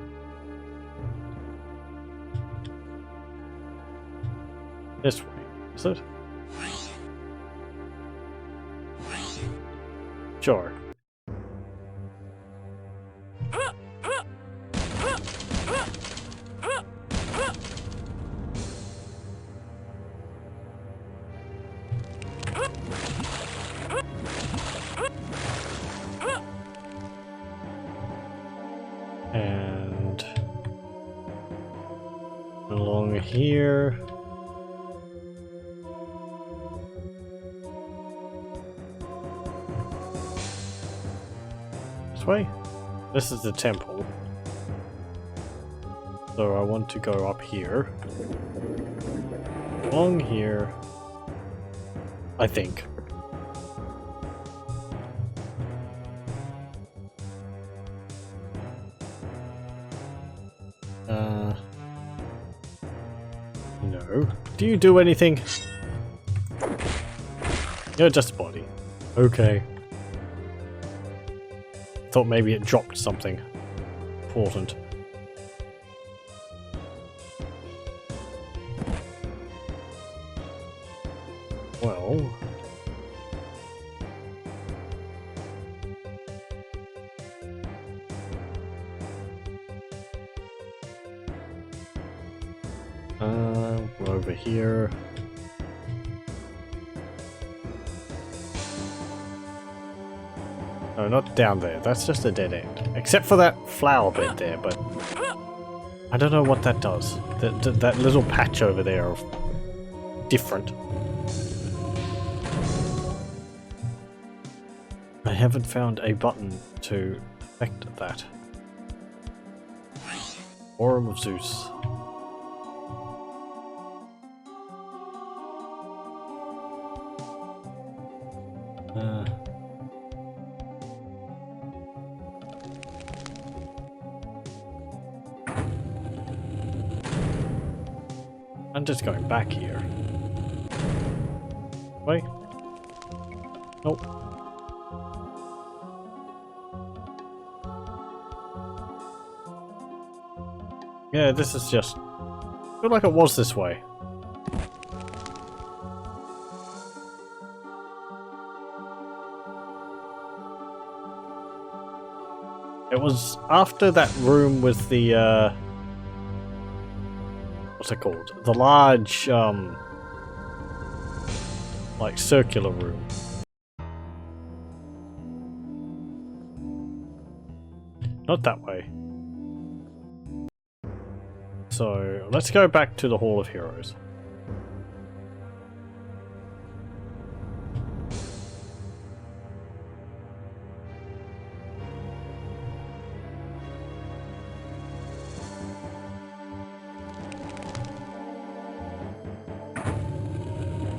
This way, is it? Sure. And along here. This way? This is the temple. So I want to go up here. Along here. I think. No. Do you do anything? You're just a body. Okay. Thought maybe it dropped something important. Well... we're over here. No, not down there. That's just a dead end. Except for that flower bed there, but... I don't know what that does. That little patch over there of... different. I haven't found a button to affect that. Forum of Zeus. I'm just going back here. Wait. Nope. Yeah, this is just... I feel like it was this way. It was after that room with the, what's it called? The large, like, circular room. Not that way. So, let's go back to the Hall of Heroes.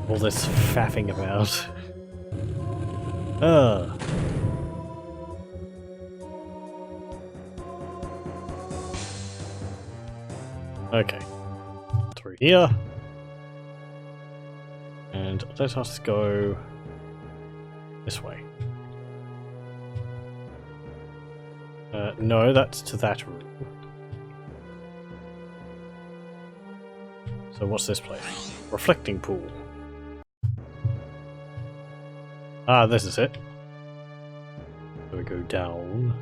All this faffing about. Okay. Through here. And let us go this way. No, that's to that room. So what's this place? Reflecting pool. Ah, this is it. So we go down.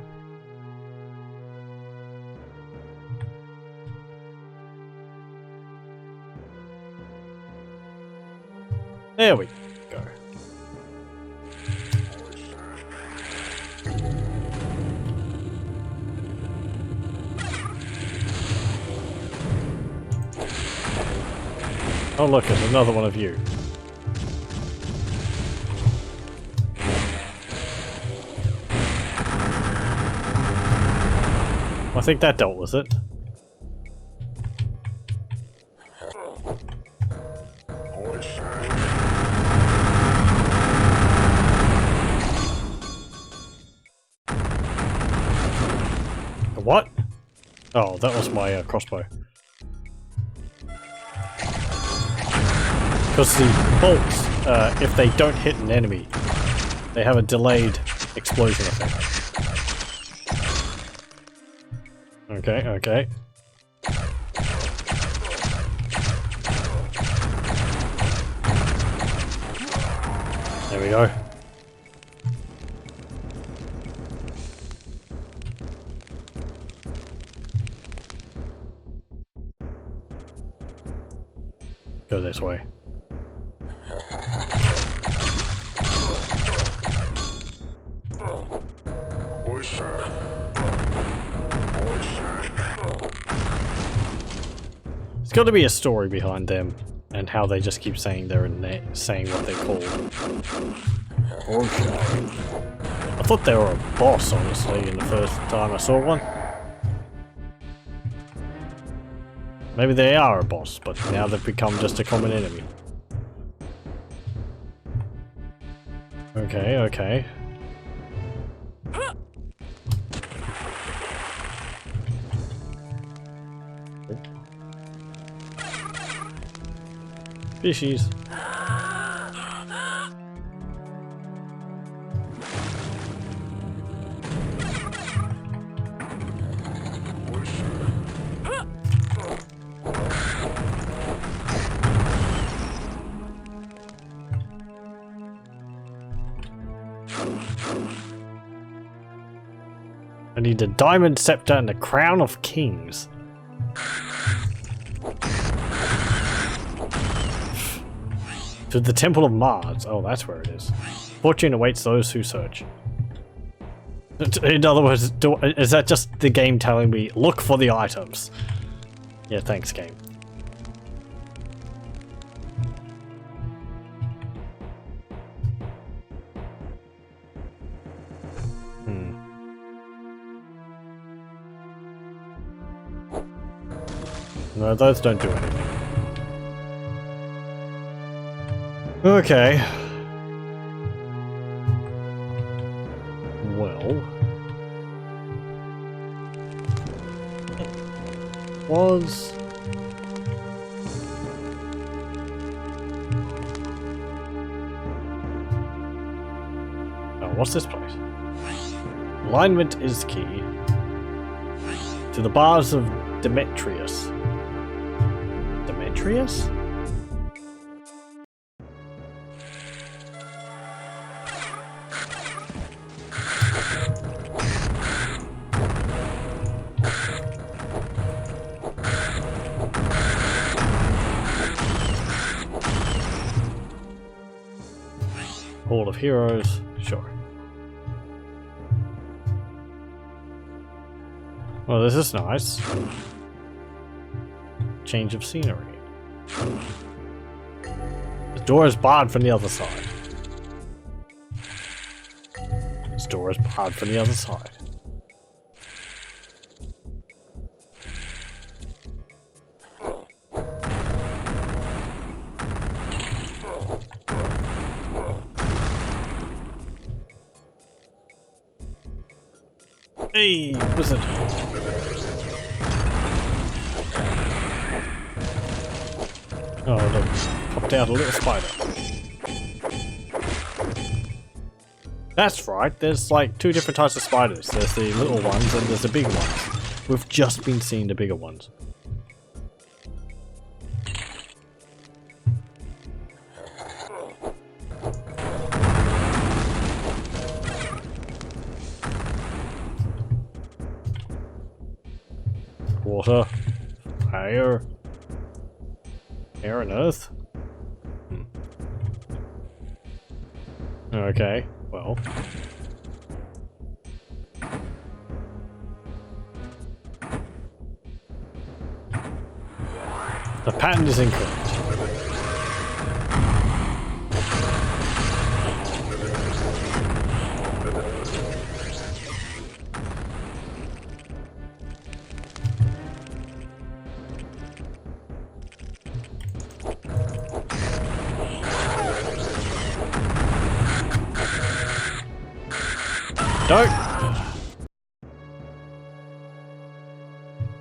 There we go. Oh look, there's another one of you. I think that dealt with it. What? Oh, that was my crossbow. Because the bolts, if they don't hit an enemy, they have a delayed explosion effect. Okay, okay. There we go. Go this way. got to be a story behind them and how they just keep saying saying what they're called. Okay. I thought they were a boss, honestly, in the first time I saw one. Maybe they are a boss, but now they've become just a common enemy. Okay, okay. Fishies. I need a diamond scepter and a crown of kings. To the Temple of Mars. Oh, that's where it is. Fortune awaits those who search. In other words, is that just the game telling me, look for the items? Yeah, thanks, game. No, those don't do anything. Okay. Well. It was... Oh, what's this place? Alignment is key. To the bars of Demetrius. Demetrius? Hall of Heroes, sure. Well, this is nice. Change of scenery. The door is barred from the other side. This door is barred from the other side. Hey, wizard. Oh, look. Popped out a little spider. That's right, there's like two different types of spiders. There's the little ones and there's the big ones. We've just been seeing the bigger ones. Water, fire, air and earth. Okay, well. The pattern is incorrect. Don't!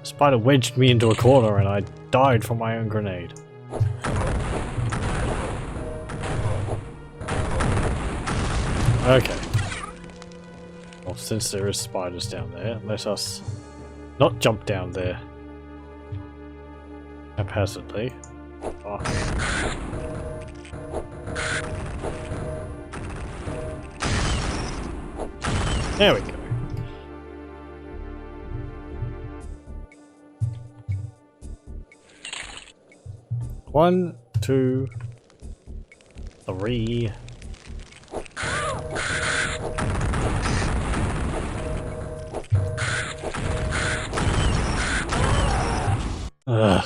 The spider wedged me into a corner and I died from my own grenade. Okay. Well, since there is spiders down there, let us not jump down there haphazardly. Oh. There we go. One, two, three. Ugh.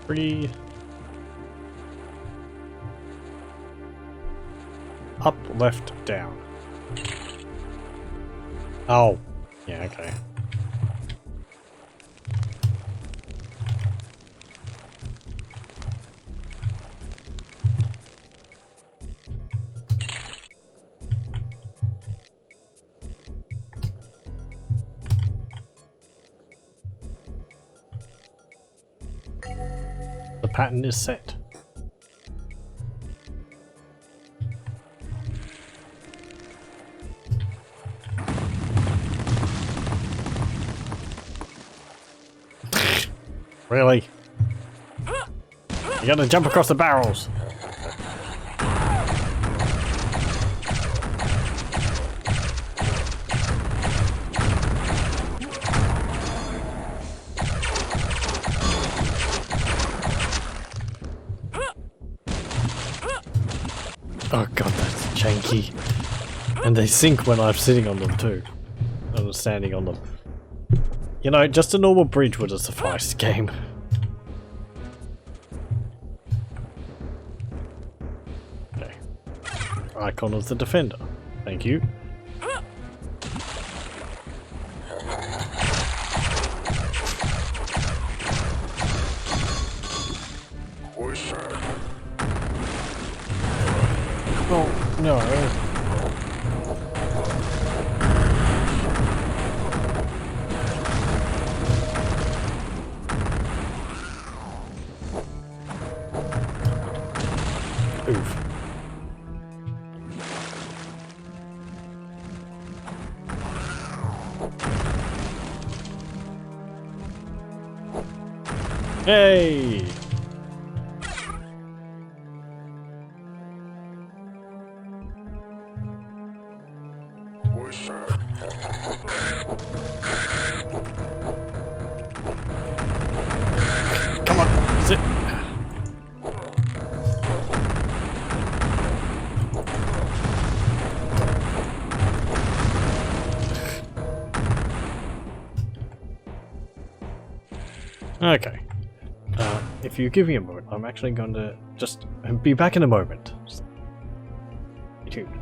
3. Up, left, down. Oh. Yeah, okay. The pattern is set. Really? You gotta jump across the barrels. Oh god, that's janky. And they sink when I'm sitting on them too. I'm standing on them. You know, just a normal bridge would have sufficed, game. Okay. Icon of the defender. Thank you. Oh, no. Oof. Hey! Come on, sit. Okay. If you give me a moment, I'm actually going to just be back in a moment. Just stay tuned.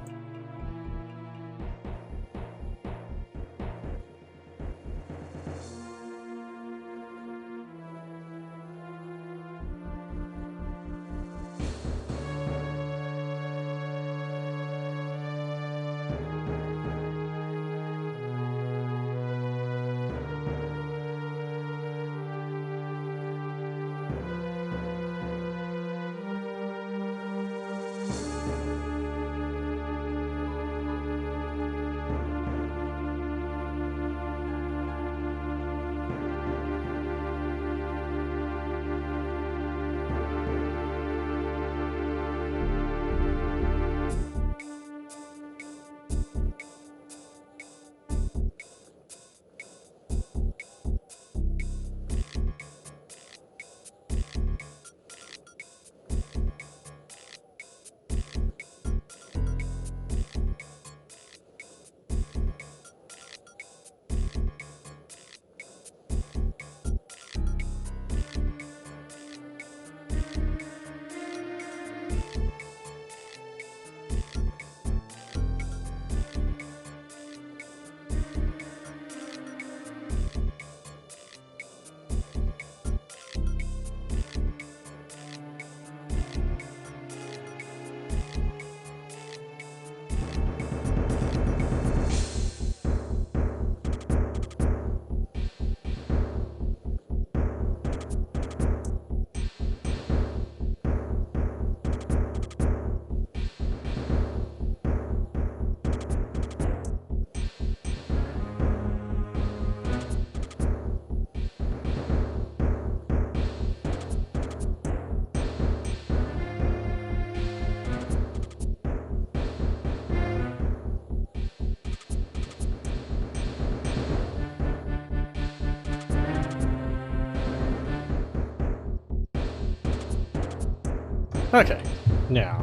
Okay, now,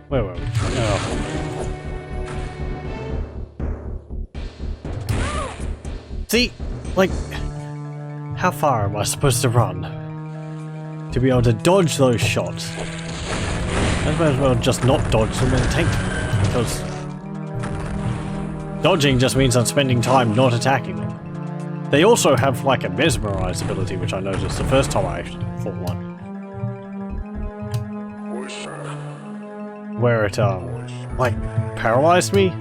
where were we? Oh. See, like, how far am I supposed to run? to be able to dodge those shots. I might as well just not dodge them and take them, because dodging just means I'm spending time not attacking them. They also have like a mesmerize ability, which I noticed the first time I fought one. Where it, like, paralyzed me?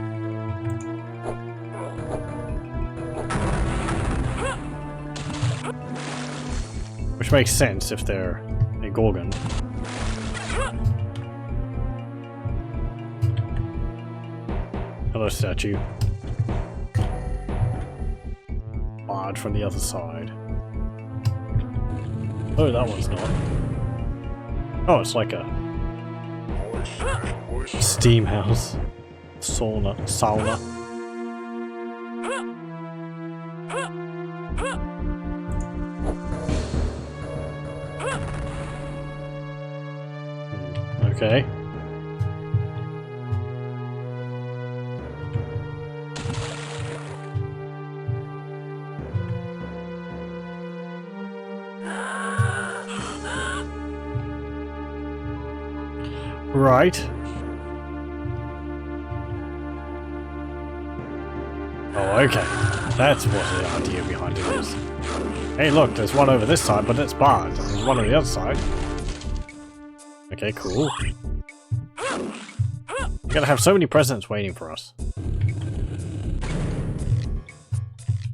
Which makes sense if they're a Gorgon. Hello, statue. Barred from the other side. Oh, that one's not. Oh, it's like a steam house. Sauna. Okay. Right. Oh, okay. That's what the idea behind it is. Hey, look, there's one over this side, but it's barred. There's one on the other side. Okay, cool. We're gonna have so many presents waiting for us.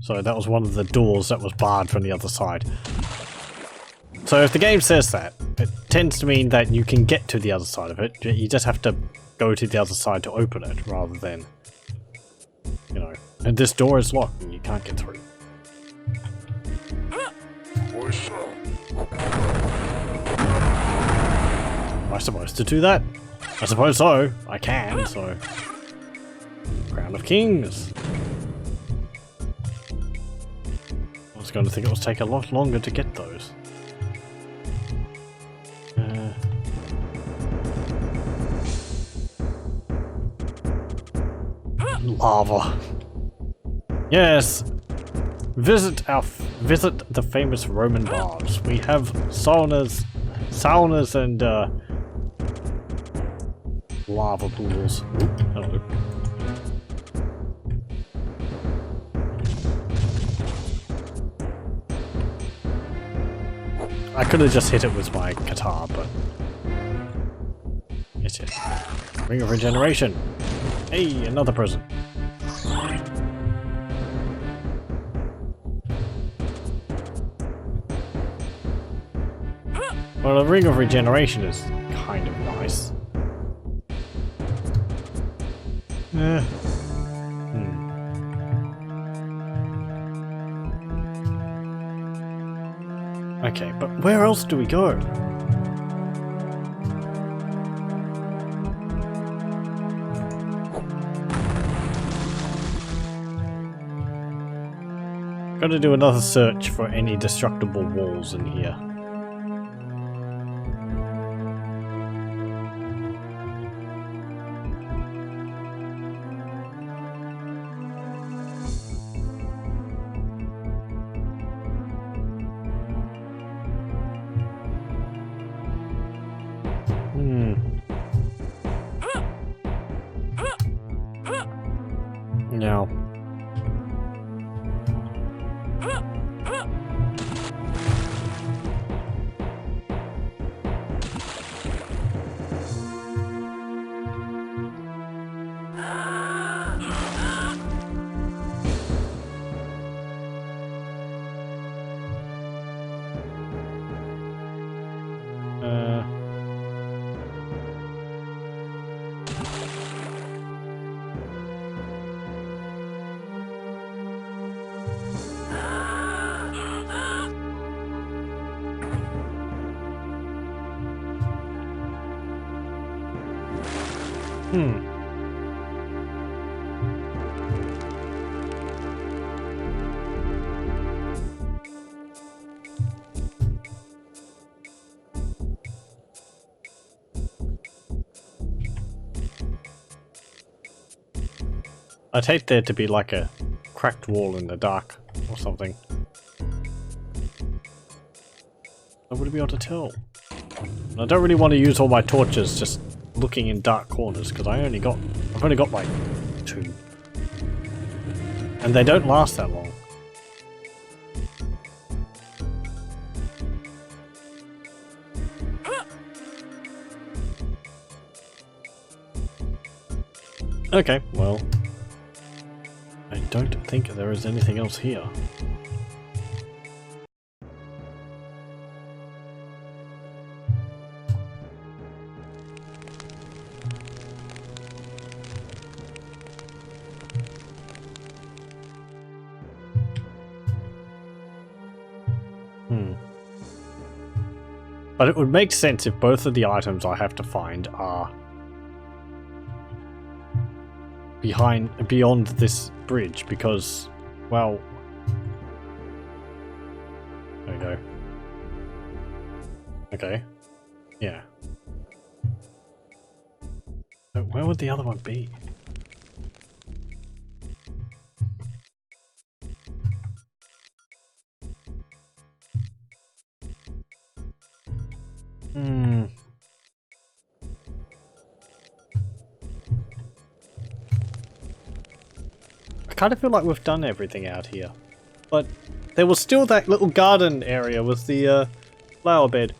So that was one of the doors that was barred from the other side. So if the game says that, it tends to mean that you can get to the other side of it. You just have to go to the other side to open it, rather than, you know. And this door is locked and you can't get through. Am I supposed to do that? I suppose so. I can, so. Crown of Kings. I was going to think it would take a lot longer to get those. Lava. Yes. Visit the famous Roman baths. We have saunas and lava pools. Oop, hello. I could have just hit it with my guitar, but it's it. Ring of Regeneration. Hey, another present. Well, the Ring of Regeneration is kind of nice. Okay, but where else do we go? Gotta do another search for any destructible walls in here. No. I'd hate there to be like a cracked wall in the dark or something. would I be able to tell? And I don't really want to use all my torches just looking in dark corners because I've only got like 2. And they don't last that long. Okay, well, I don't think there is anything else here. But it would make sense if both of the items I have to find are beyond this bridge, because, well, there we go. Okay, yeah. So where would the other one be? I kind of feel like we've done everything out here, but there was still that little garden area with the flower bed.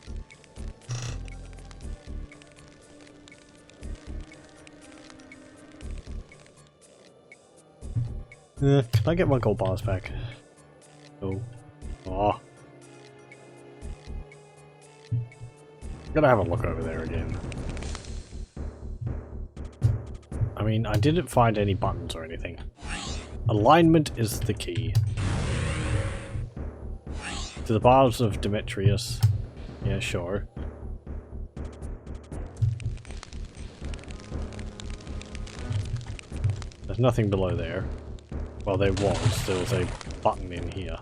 Can I get my gold bars back? Oh. Oh. I'm gonna have a look over there again. I mean, I didn't find any buttons or anything. Alignment is the key. To the bars of Demetrius. Yeah, sure. There's nothing below there. Well, there was a button in here.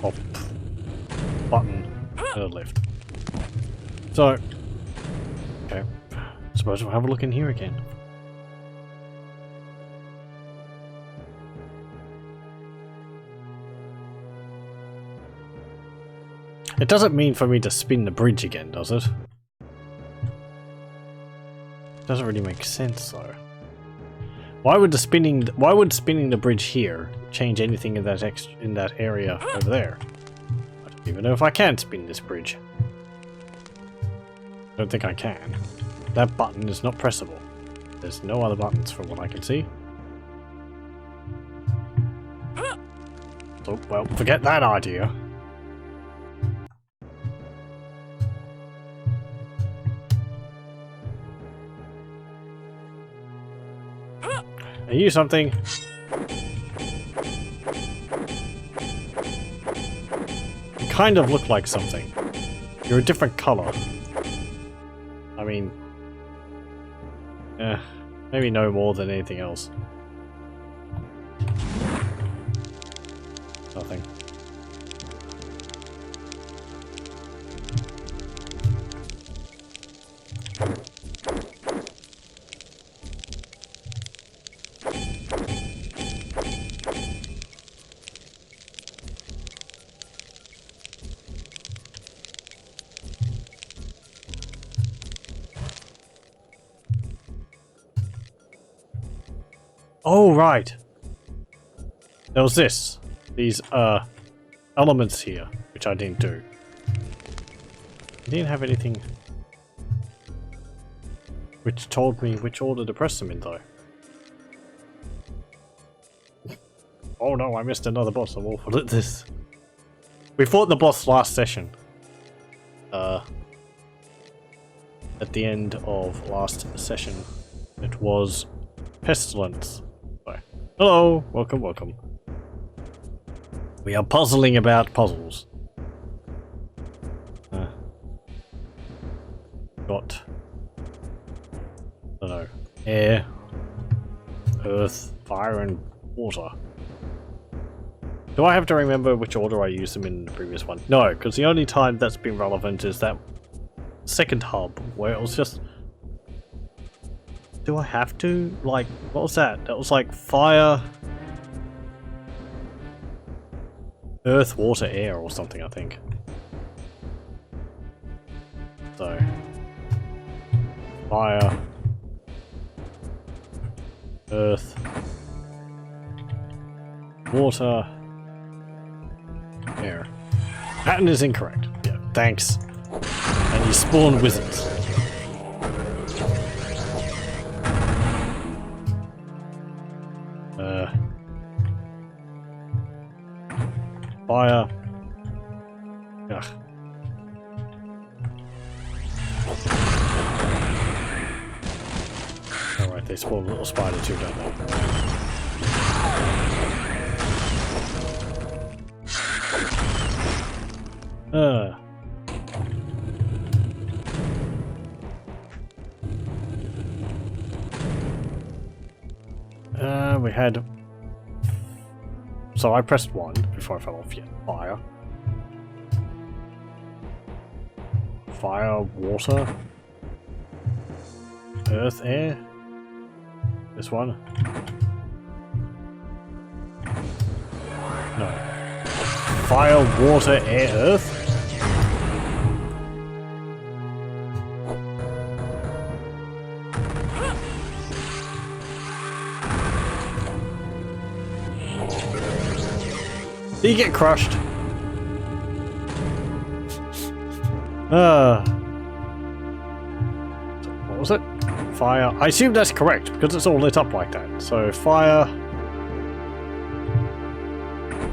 Oh, button to the left. So, okay. Suppose we'll have a look in here again. It doesn't mean for me to spin the bridge again, does it? Doesn't really make sense though. Why would spinning the bridge here change anything in that area over there? I don't even know if I can spin this bridge. I don't think I can. That button is not pressable. There's no other buttons from what I can see. So, well, forget that idea. Are you something? You kind of look like something. You're a different color. I mean... maybe no more than anything else. Nothing. Oh, right. There was these elements here, which I didn't do. I didn't have anything which told me which order to press them in, though. Oh no, I missed another boss. I'm awful at this. We fought the boss last session. At the end of last session, it was Pestilence. Hello, welcome, welcome. We are puzzling about puzzles. Got, I don't know, air, earth, fire, and water. Do I have to remember which order I used them in the previous one? No, because the only time that's been relevant is that second hub where it was just... Do I have to? Like, what was that? That was like fire, earth, water, air or something, I think. So, fire, earth, water, air. Pattern is incorrect. Yeah, thanks. And you spawn wizards. Fire. Ugh. Alright, they spawn a little spider too, don't they? We had... So I pressed 1 before I fell off. Yeah, fire. Fire, water. Earth, air. This one. No. Fire, water, air, earth. Did you get crushed? What was it? Fire. I assume that's correct because it's all lit up like that. So fire,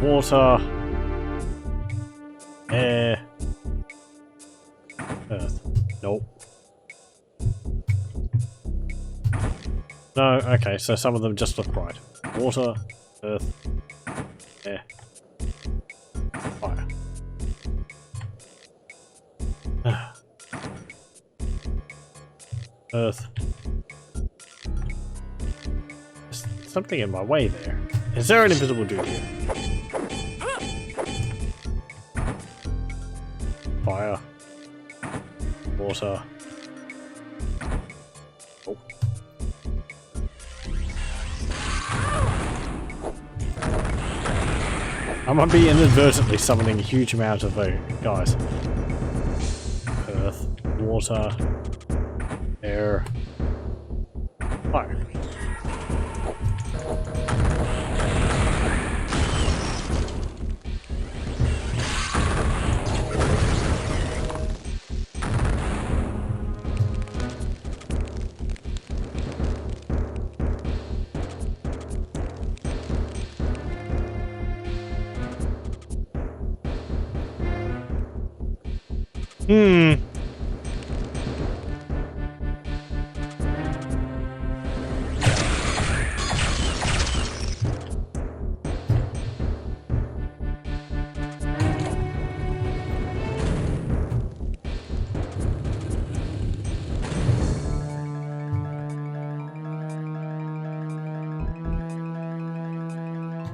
water, air, earth. Nope. No, okay, so some of them just look right. Water, earth, air. Fire. Earth. There's something in my way there. Is there an invisible dude here? Fire. Water. Oh. I might be inadvertently summoning a huge amount of guys. Earth, water, air, fire.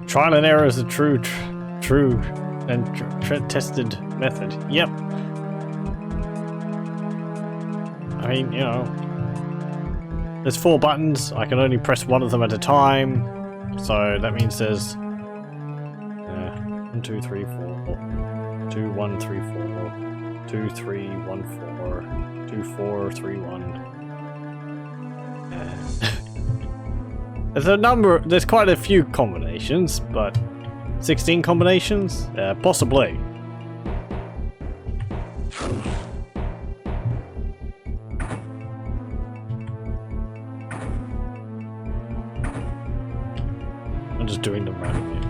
Trial and error is a true and tested method. Yep. I mean, you know, there's 4 buttons. I can only press one of them at a time. So that means there's 1, 2, 3, 4, 2, 1, 3, 4, 2, 3, 1, 4, 2, 4, 3, 1. There's a number, there's quite a few combinations, but 16 combinations? Possibly. I'm just doing them randomly.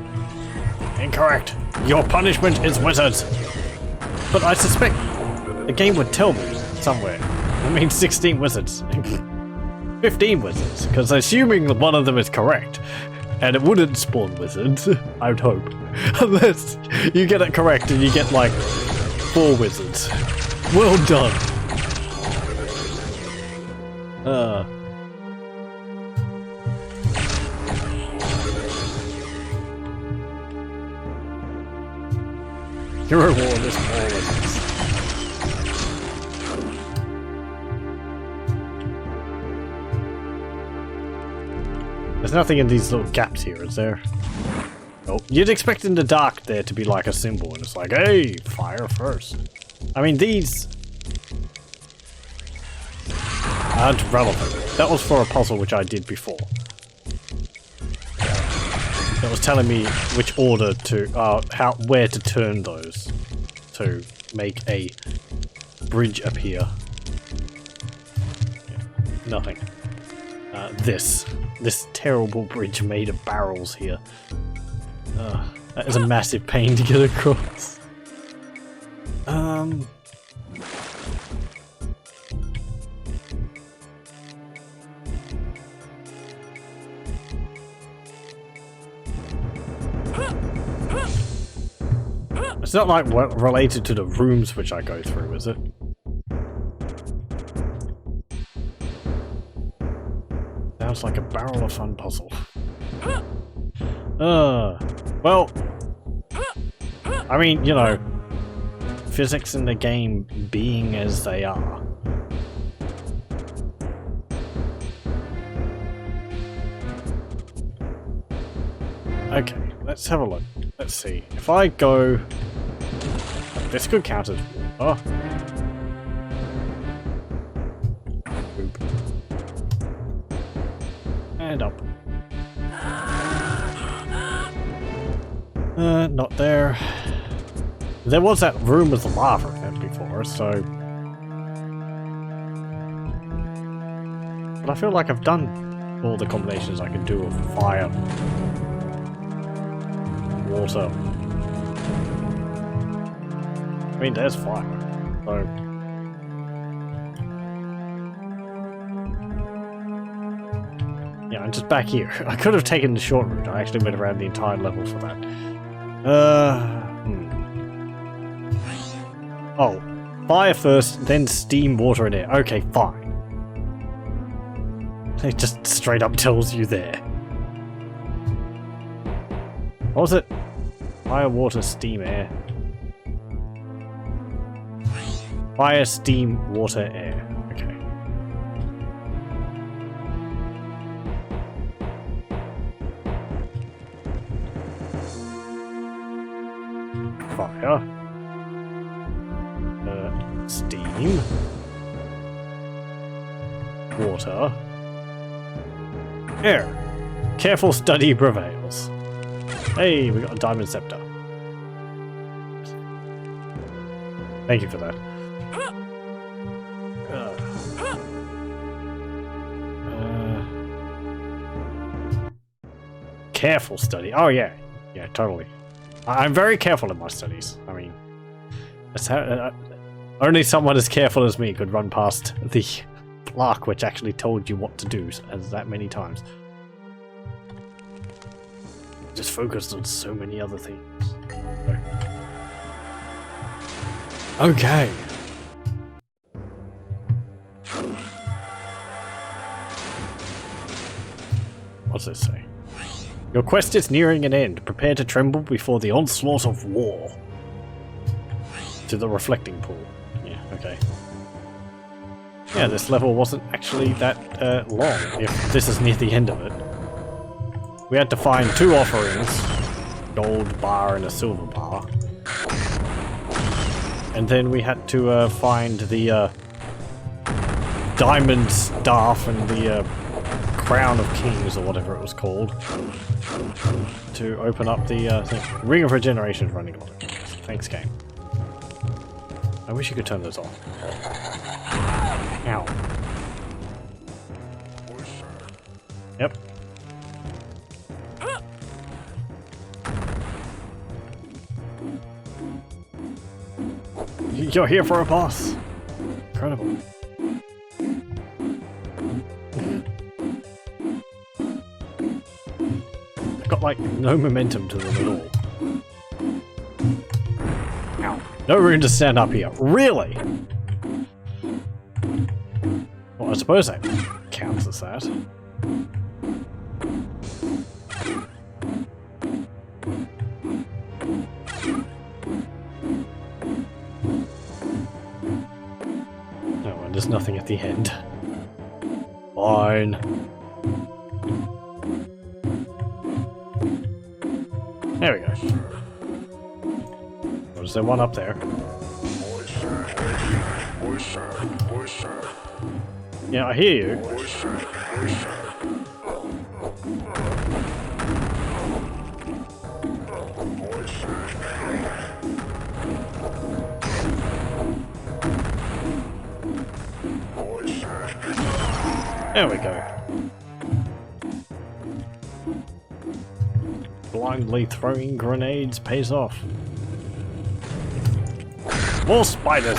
Incorrect! Your punishment is wizards! But I suspect the game would tell me somewhere. I mean 16 wizards. 15 wizards, because assuming that one of them is correct, and it wouldn't spawn wizards, I would hope. Unless you get it correct and you get like 4 wizards. Well done. Your reward is 4 wizards. There's nothing in these little gaps here, is there? Nope. Oh, you'd expect in the dark there to be like a symbol, and it's like, hey, fire first. I mean, these aren't relevant. That was for a puzzle which I did before. That was telling me which order to, where to turn those to make a bridge appear. Yeah, nothing. This terrible bridge made of barrels here. That is a massive pain to get across. It's not like related to the rooms which I go through, is it? Sounds like a barrel of fun puzzle. Well, I mean, you know, physics in the game being as they are. Okay, let's have a look. Let's see. If I go... This could count as... Oh. Boop. And up. Not there. There was that room with the lava in it before, so... But I feel like I've done all the combinations I can do of fire, water. I mean, there's fire, so... Yeah, I'm just back here. I could have taken the short route. I actually went around the entire level for that. Oh, fire first, then steam, water, and air. Okay, fine. It just straight up tells you there. What was it? Fire, water, steam, air. Fire, steam, water, air. Okay. Fire. Steam. Water. Air. Careful study prevails. Hey, we got a diamond scepter. Thank you for that. Careful study. Oh yeah, yeah, totally. I'm very careful in my studies. I mean, that's how, only someone as careful as me could run past the plaque which actually told you what to do as that many times. Just focused on so many other things. Okay. What's this say? Your quest is nearing an end. Prepare to tremble before the onslaught of war. To the reflecting pool. Yeah, okay. Yeah, this level wasn't actually that long, if this is near the end of it. We had to find 2 offerings. Gold bar and a silver bar. And then we had to find the diamond staff and the crown of kings, or whatever it was called, to open up the thing. Ring of Regeneration is running on it. Thanks, game. I wish you could turn those off. Ow. Yep. You're here for a boss. Incredible. I've got like no momentum to them at all. Ow. No room to stand up here. Really? Well, I suppose that counts as that. There's nothing at the end. Fine. There we go. Was there one up there? Yeah, I hear you. There we go. Blindly throwing grenades pays off. More spiders!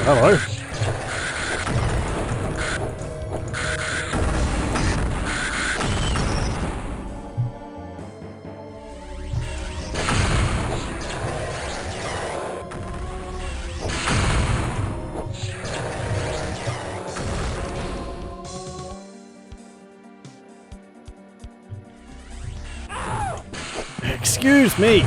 Hello. Excuse me.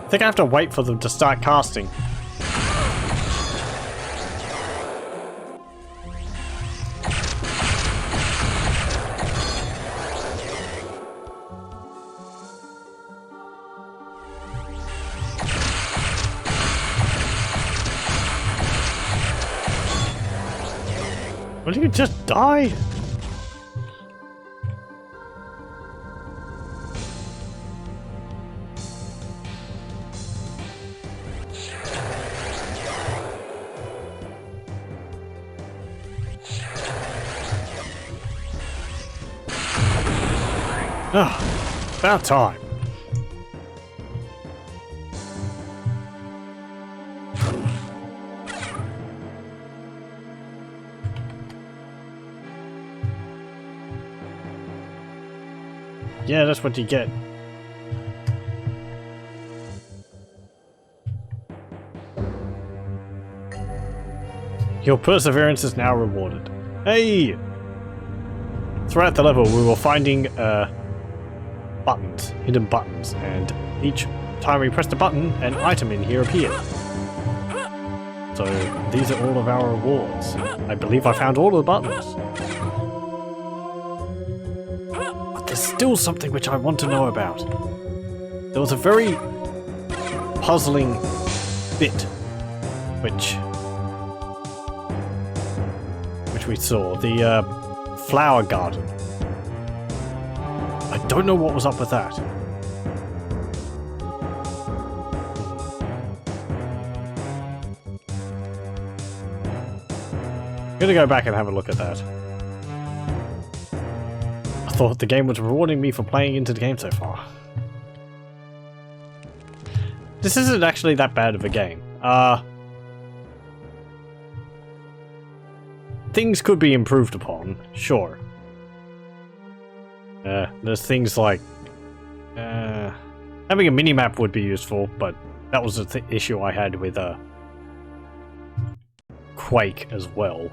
I think I have to wait for them to start casting. Will you just die? Ah, about time. Yeah, that's what you get. Your perseverance is now rewarded. Hey! Throughout the level, we were finding buttons, hidden buttons, and each time we pressed a button, an item in here appeared. So these are all of our rewards. I believe I found all of the buttons. But there's still something which I want to know about. There was a very puzzling bit which we saw, the flower garden. I don't know what was up with that. I'm gonna go back and have a look at that. I thought the game was rewarding me for playing into the game so far. This isn't actually that bad of a game. Things could be improved upon, sure. There's things like having a mini-map would be useful, but that was the issue I had with Quake as well.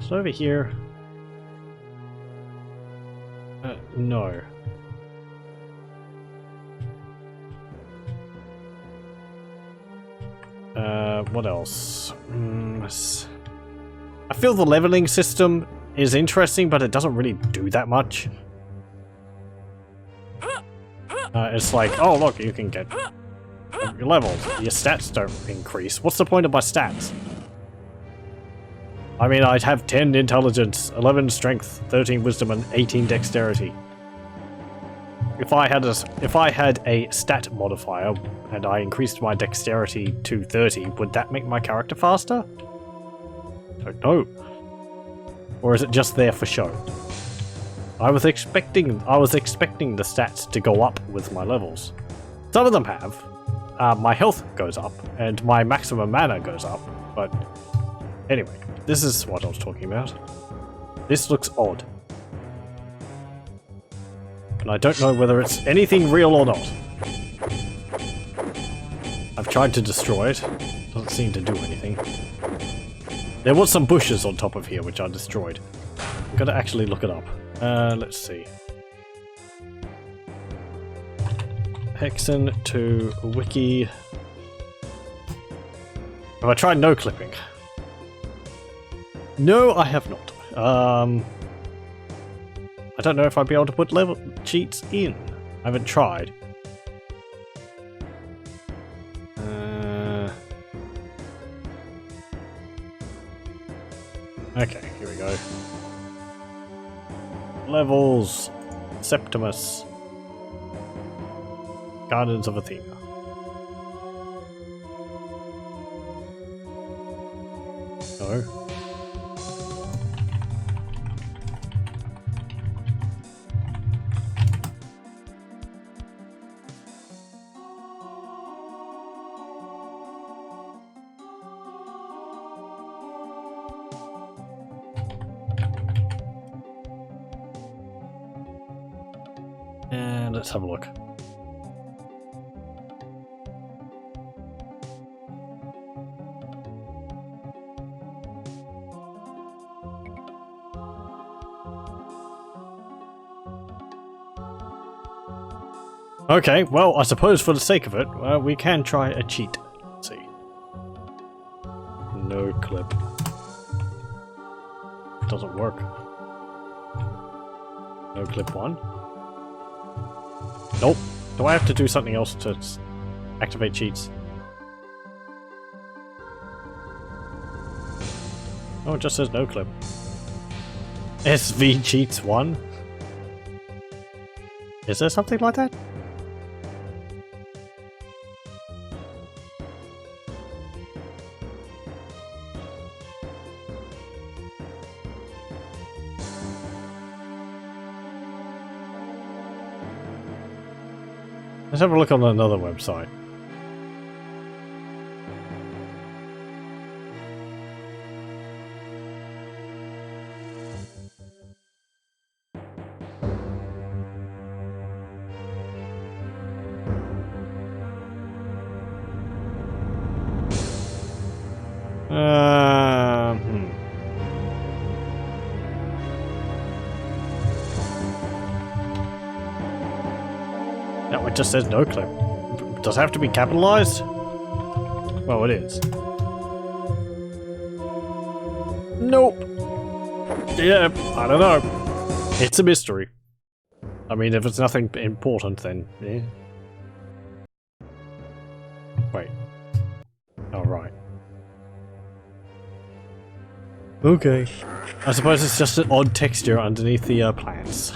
So over here, no. What else? I feel the leveling system is interesting, but it doesn't really do that much. It's like, oh look, you can get your levels. Your stats don't increase. What's the point of my stats? I mean, I'd have 10 intelligence, 11 strength, 13 wisdom, and 18 dexterity. If I had a stat modifier and I increased my dexterity to 30, would that make my character faster? Don't know. Or is it just there for show? I was expecting the stats to go up with my levels. Some of them have. My health goes up, and my maximum mana goes up, but anyway, this is what I was talking about. This looks odd. And I don't know whether it's anything real or not. I've tried to destroy it. Doesn't seem to do anything. There was some bushes on top of here which I destroyed. I've got to actually look it up. Let's see. Hexen to wiki. Have I tried no clipping? No, I have not. I don't know if I'd be able to put level cheats in. I haven't tried. Okay, here we go. Levels. Septimus. Gardens of Athena. No. And let's have a look. Okay, well, I suppose for the sake of it, we can try a cheat. Let's see. No clip. Doesn't work. No clip one. Nope. Do I have to do something else to activate cheats? Oh, it just says no clip. SV cheats 1? Is there something like that? Let's have a look on another website. No, it just says no clip. Does it have to be capitalized? Well, it is. Nope. Yeah, I don't know. It's a mystery. I mean, if it's nothing important, then yeah. Wait. Oh, right. Okay. I suppose it's just an odd texture underneath the plants.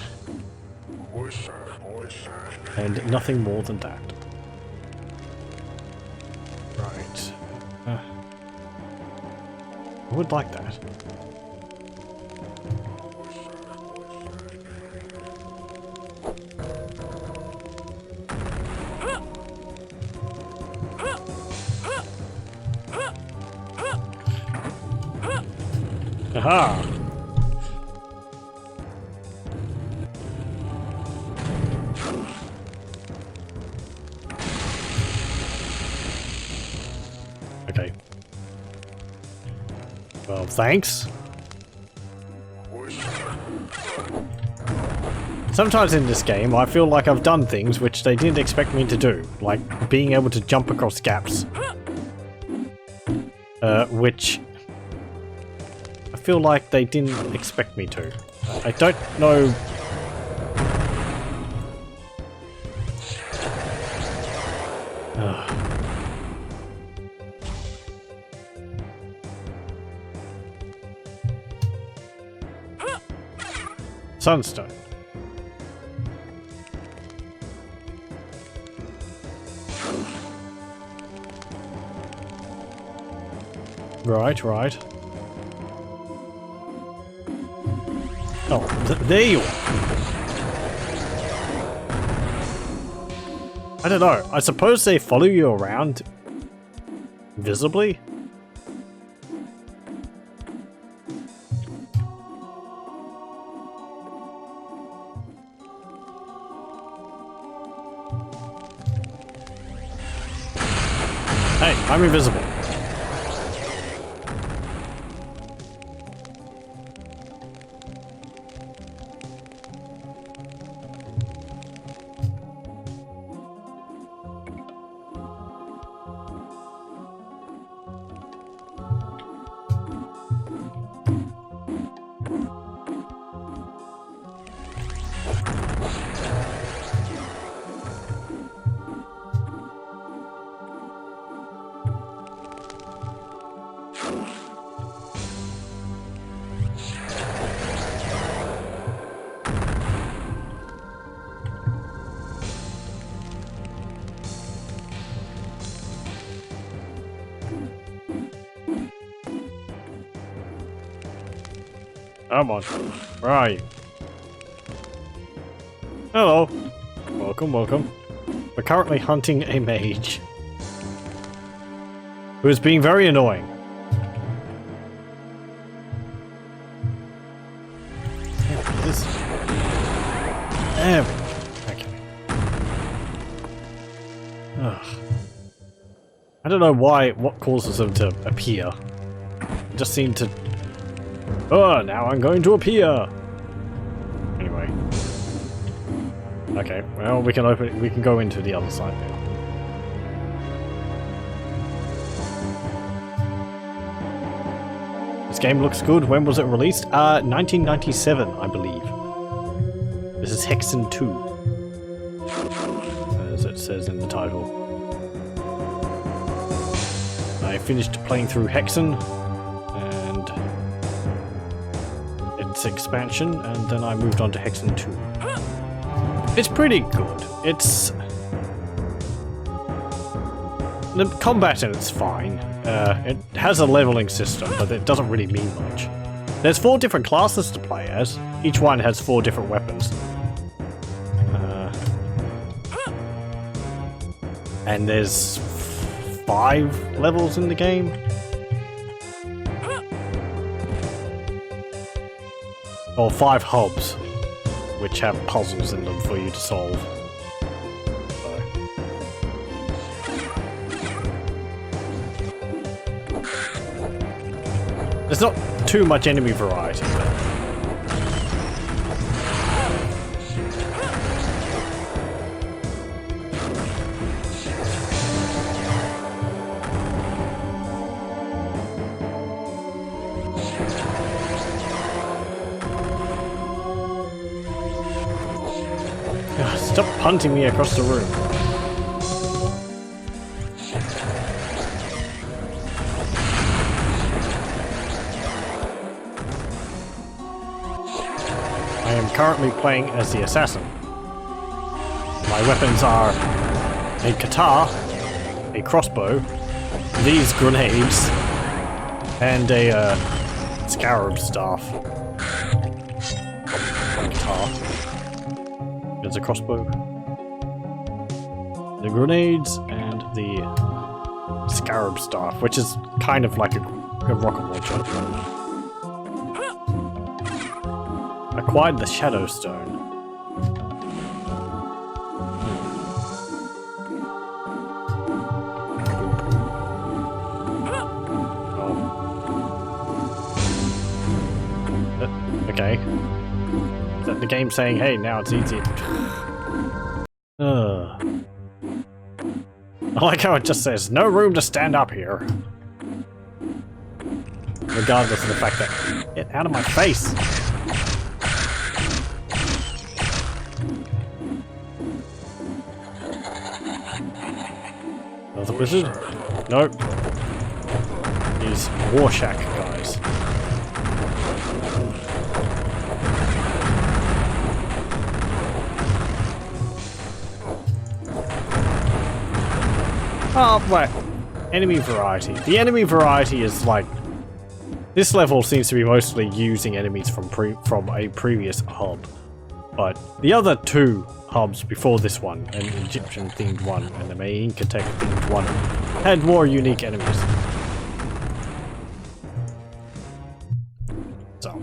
And nothing more than that. Right. I would like that. Aha! Okay. Well, thanks. Sometimes in this game, I feel like I've done things which they didn't expect me to do, like being able to jump across gaps. Which I feel like they didn't expect me to. I don't know. Sunstone. Right, right. Oh, there you are. I don't know. I suppose they follow you around visibly? Hey, I'm invisible. Come on. Where are you? Hello. Welcome, welcome. We're currently hunting a mage who is being very annoying. There we go. Okay. Ugh. I don't know what causes them to appear. They just seem to... Oh, now I'm going to appear! Anyway. Okay, well, we can go into the other side now. This game looks good. When was it released? 1997, I believe. This is Hexen 2. As it says in the title. I finished playing through Hexen and its expansion, and then I moved on to Hexen 2. It's pretty good. It's... The combat in it's fine. It has a leveling system, but it doesn't really mean much. There's 4 different classes to play as. Each one has 4 different weapons. And there's 5 levels in the game. Or 5 hubs, which have puzzles in them for you to solve. So. There's not too much enemy variety, but... Stop punting me across the room. I am currently playing as the assassin. My weapons are a katana, a crossbow, these grenades, and a scarab staff. Katana. There's a crossbow, the grenades, and the scarab staff, which is kind of like a rocket launcher. Acquired the shadow stone. Oh. Okay. Is that the game saying, hey, now it's easy? I like how it just says, no room to stand up here. Regardless of the fact that... Get out of my face! Another wizard? Nope. These Warshack guys. Oh, right. Enemy variety. The enemy variety is like... This level seems to be mostly using enemies from a previous hub. But the other 2 hubs before this one, an Egyptian themed one, and a Inca Tech themed one, had more unique enemies. So.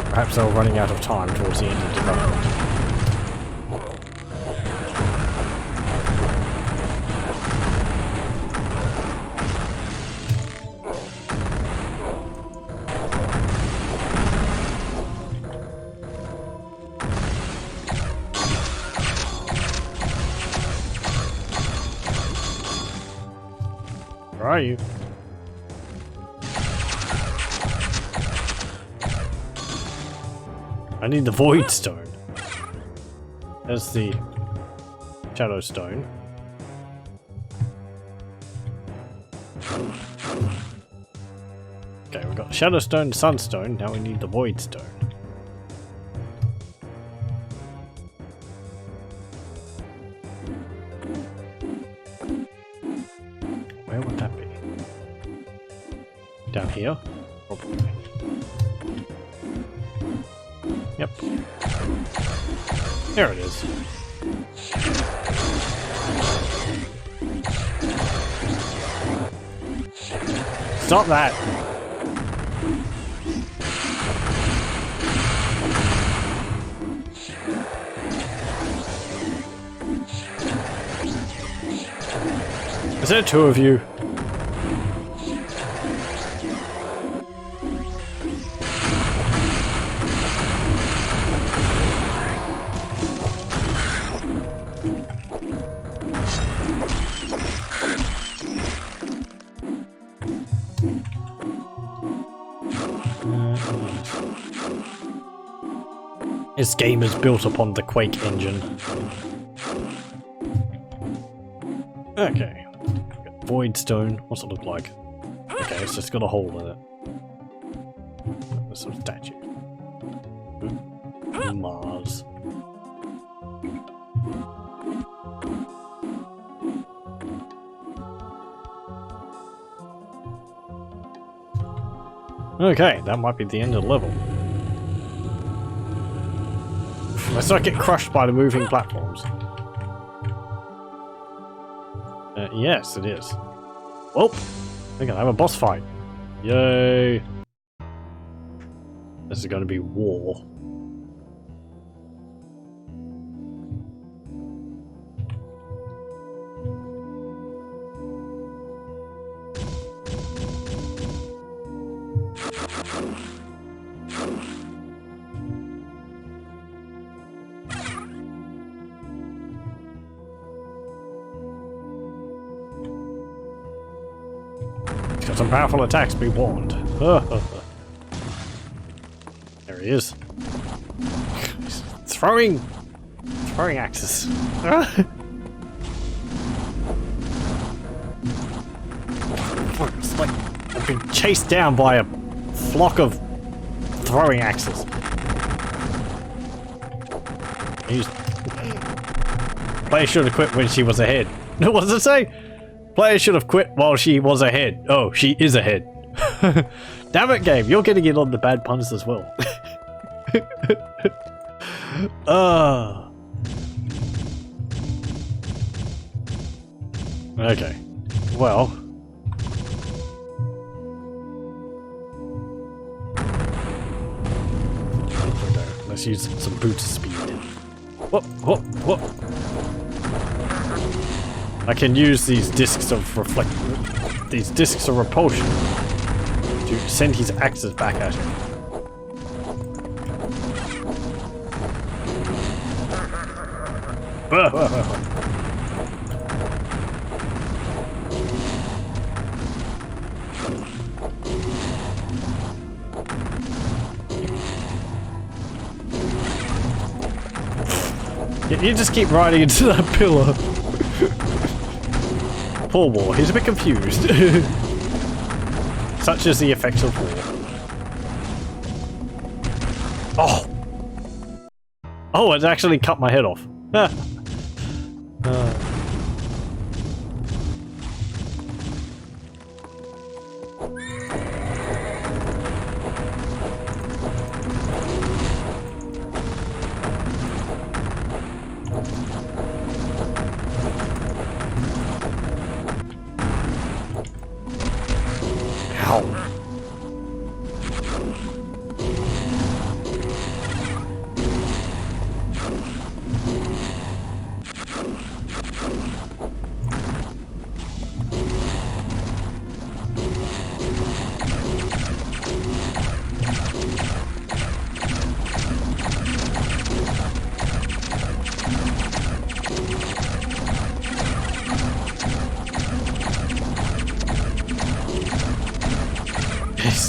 Perhaps they were running out of time towards the end of development. Where are you? I need the Void Stone. There's the Shadow Stone. Okay, we've got the Shadow Stone, the Sunstone. Now we need the Void Stone. Where would that be? Down here? Probably. Yep. There it is. Stop that! Is there two of you? This game is built upon the Quake engine. Okay. Void Stone. What's it look like? Okay, it's just got a hole in it. There's some statue. Mars. Okay, that might be the end of the level. Let's not get crushed by the moving platforms. Yes, it is. Well, we're gonna have a boss fight. Yay! This is gonna be war. Got some powerful attacks, be warned. There he is. He's throwing axes. It's like I've been chased down by a flock of throwing axes. Player should have quit when she was ahead. What does it say? Player should have quit while she was ahead. Oh, she is ahead. Damn it, game. You're getting in on the bad puns as well. Okay. Well. Let's use some boot speed. Whoop, whoop, whoop. I can use these discs of repulsion to send his axes back at him. You just keep riding into that pillar. Poor War, he's a bit confused. Such is the effects of war. Oh! Oh, it actually cut my head off.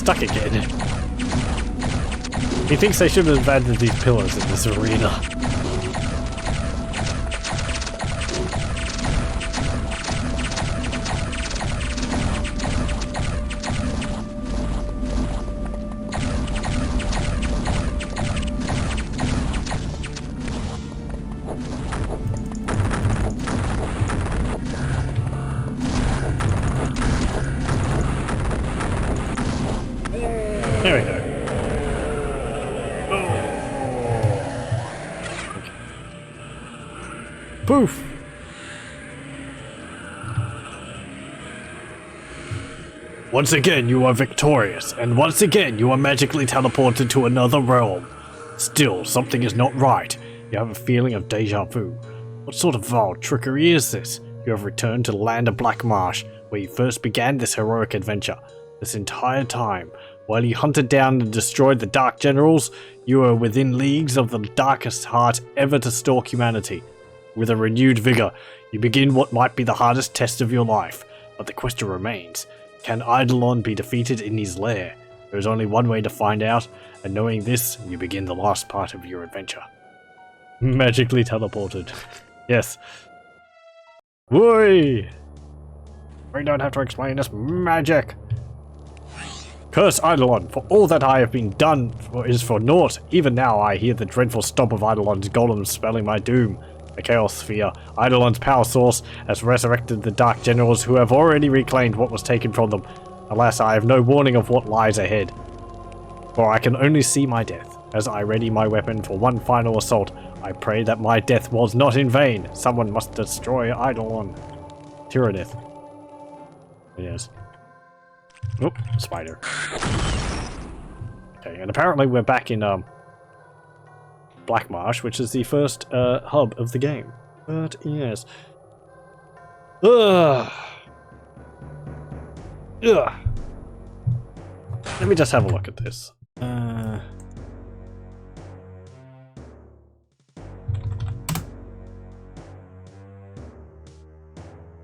stuck again. He thinks they should have abandoned these pillars in this arena. There we go. Poof! Once again you are victorious, and once again you are magically teleported to another realm. Still, something is not right. You have a feeling of deja vu. What sort of vile trickery is this? You have returned to the land of Black Marsh, where you first began this heroic adventure. This entire time, while you hunted down and destroyed the Dark Generals, you were within leagues of the darkest heart ever to stalk humanity. With a renewed vigor, you begin what might be the hardest test of your life. But the question remains, can Eidolon be defeated in his lair? There is only one way to find out, and knowing this, you begin the last part of your adventure. Magically teleported. Yes. Whey! We don't have to explain this magic. Curse Eidolon, for all that I have been done is for naught. Even now I hear the dreadful stomp of Eidolon's golem spelling my doom. The Chaos Sphere, Eidolon's power source, has resurrected the Dark Generals who have already reclaimed what was taken from them. Alas, I have no warning of what lies ahead. For I can only see my death. As I ready my weapon for one final assault, I pray that my death was not in vain. Someone must destroy Eidolon. Tyrannith. Yes. Oop, spider. Okay, and apparently we're back in Black Marsh, which is the first hub of the game. But yes. Ugh. Ugh. Let me just have a look at this.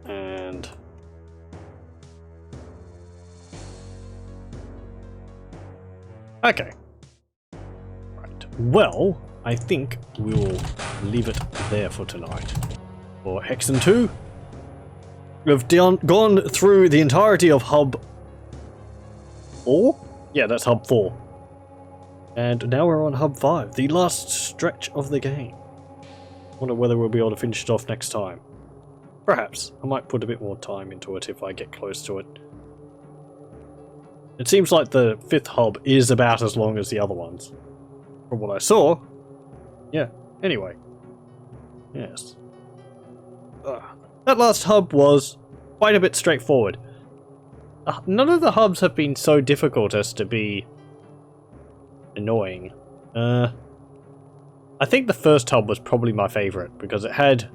And okay. Right. Well, I think we'll leave it there for tonight. For Hexen 2, we've gone through the entirety of Hub 4? Yeah, that's Hub 4. And now we're on Hub 5, the last stretch of the game. Wonder whether we'll be able to finish it off next time. Perhaps. I might put a bit more time into it if I get close to it. It seems like the 5th hub is about as long as the other ones. From what I saw. Yeah, anyway. Yes. That last hub was quite a bit straightforward. None of the hubs have been so difficult as to be annoying. I think the first hub was probably my favourite because it had,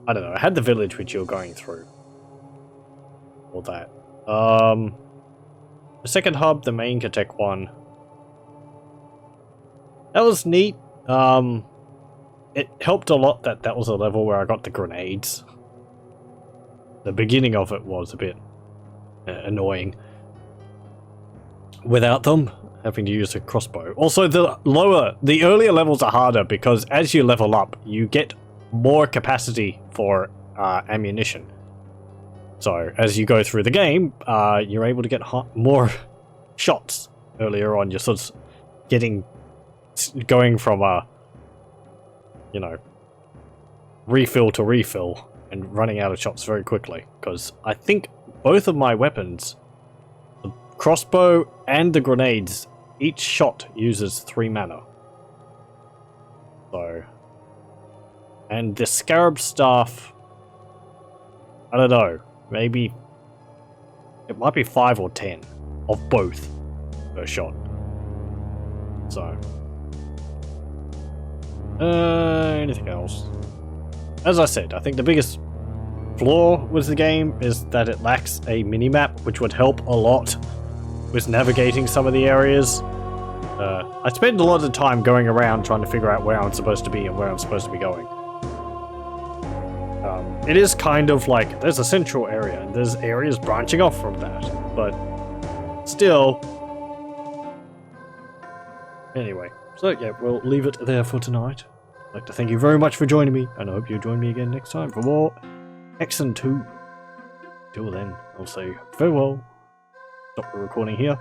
I don't know, it had the village which you're going through. All that. The second hub, the main Katek one. That was neat. It helped a lot that that was a level where I got the grenades. The beginning of it was a bit annoying. Without them, having to use a crossbow. Also, the earlier levels are harder because as you level up, you get more capacity for ammunition. So, as you go through the game, you're able to get more shots earlier on. You're sort of going from you know, refill to refill and running out of shots very quickly. Because I think both of my weapons, the crossbow and the grenades, each shot uses 3 mana. So, and the scarab staff, I don't know, maybe it might be 5 or 10 of both per shot. So, anything else? As I said, I think the biggest flaw with the game is that it lacks a minimap, which would help a lot with navigating some of the areas. I spend a lot of time going around trying to figure out where I'm supposed to be and where I'm supposed to be going. It is kind of like, there's a central area, and there's areas branching off from that, but still, Anyway, so yeah, we'll leave it there for tonight. I'd like to thank you very much for joining me, and I hope you join me again next time for more Hexen 2. Till then, I'll say farewell. Stop the recording here.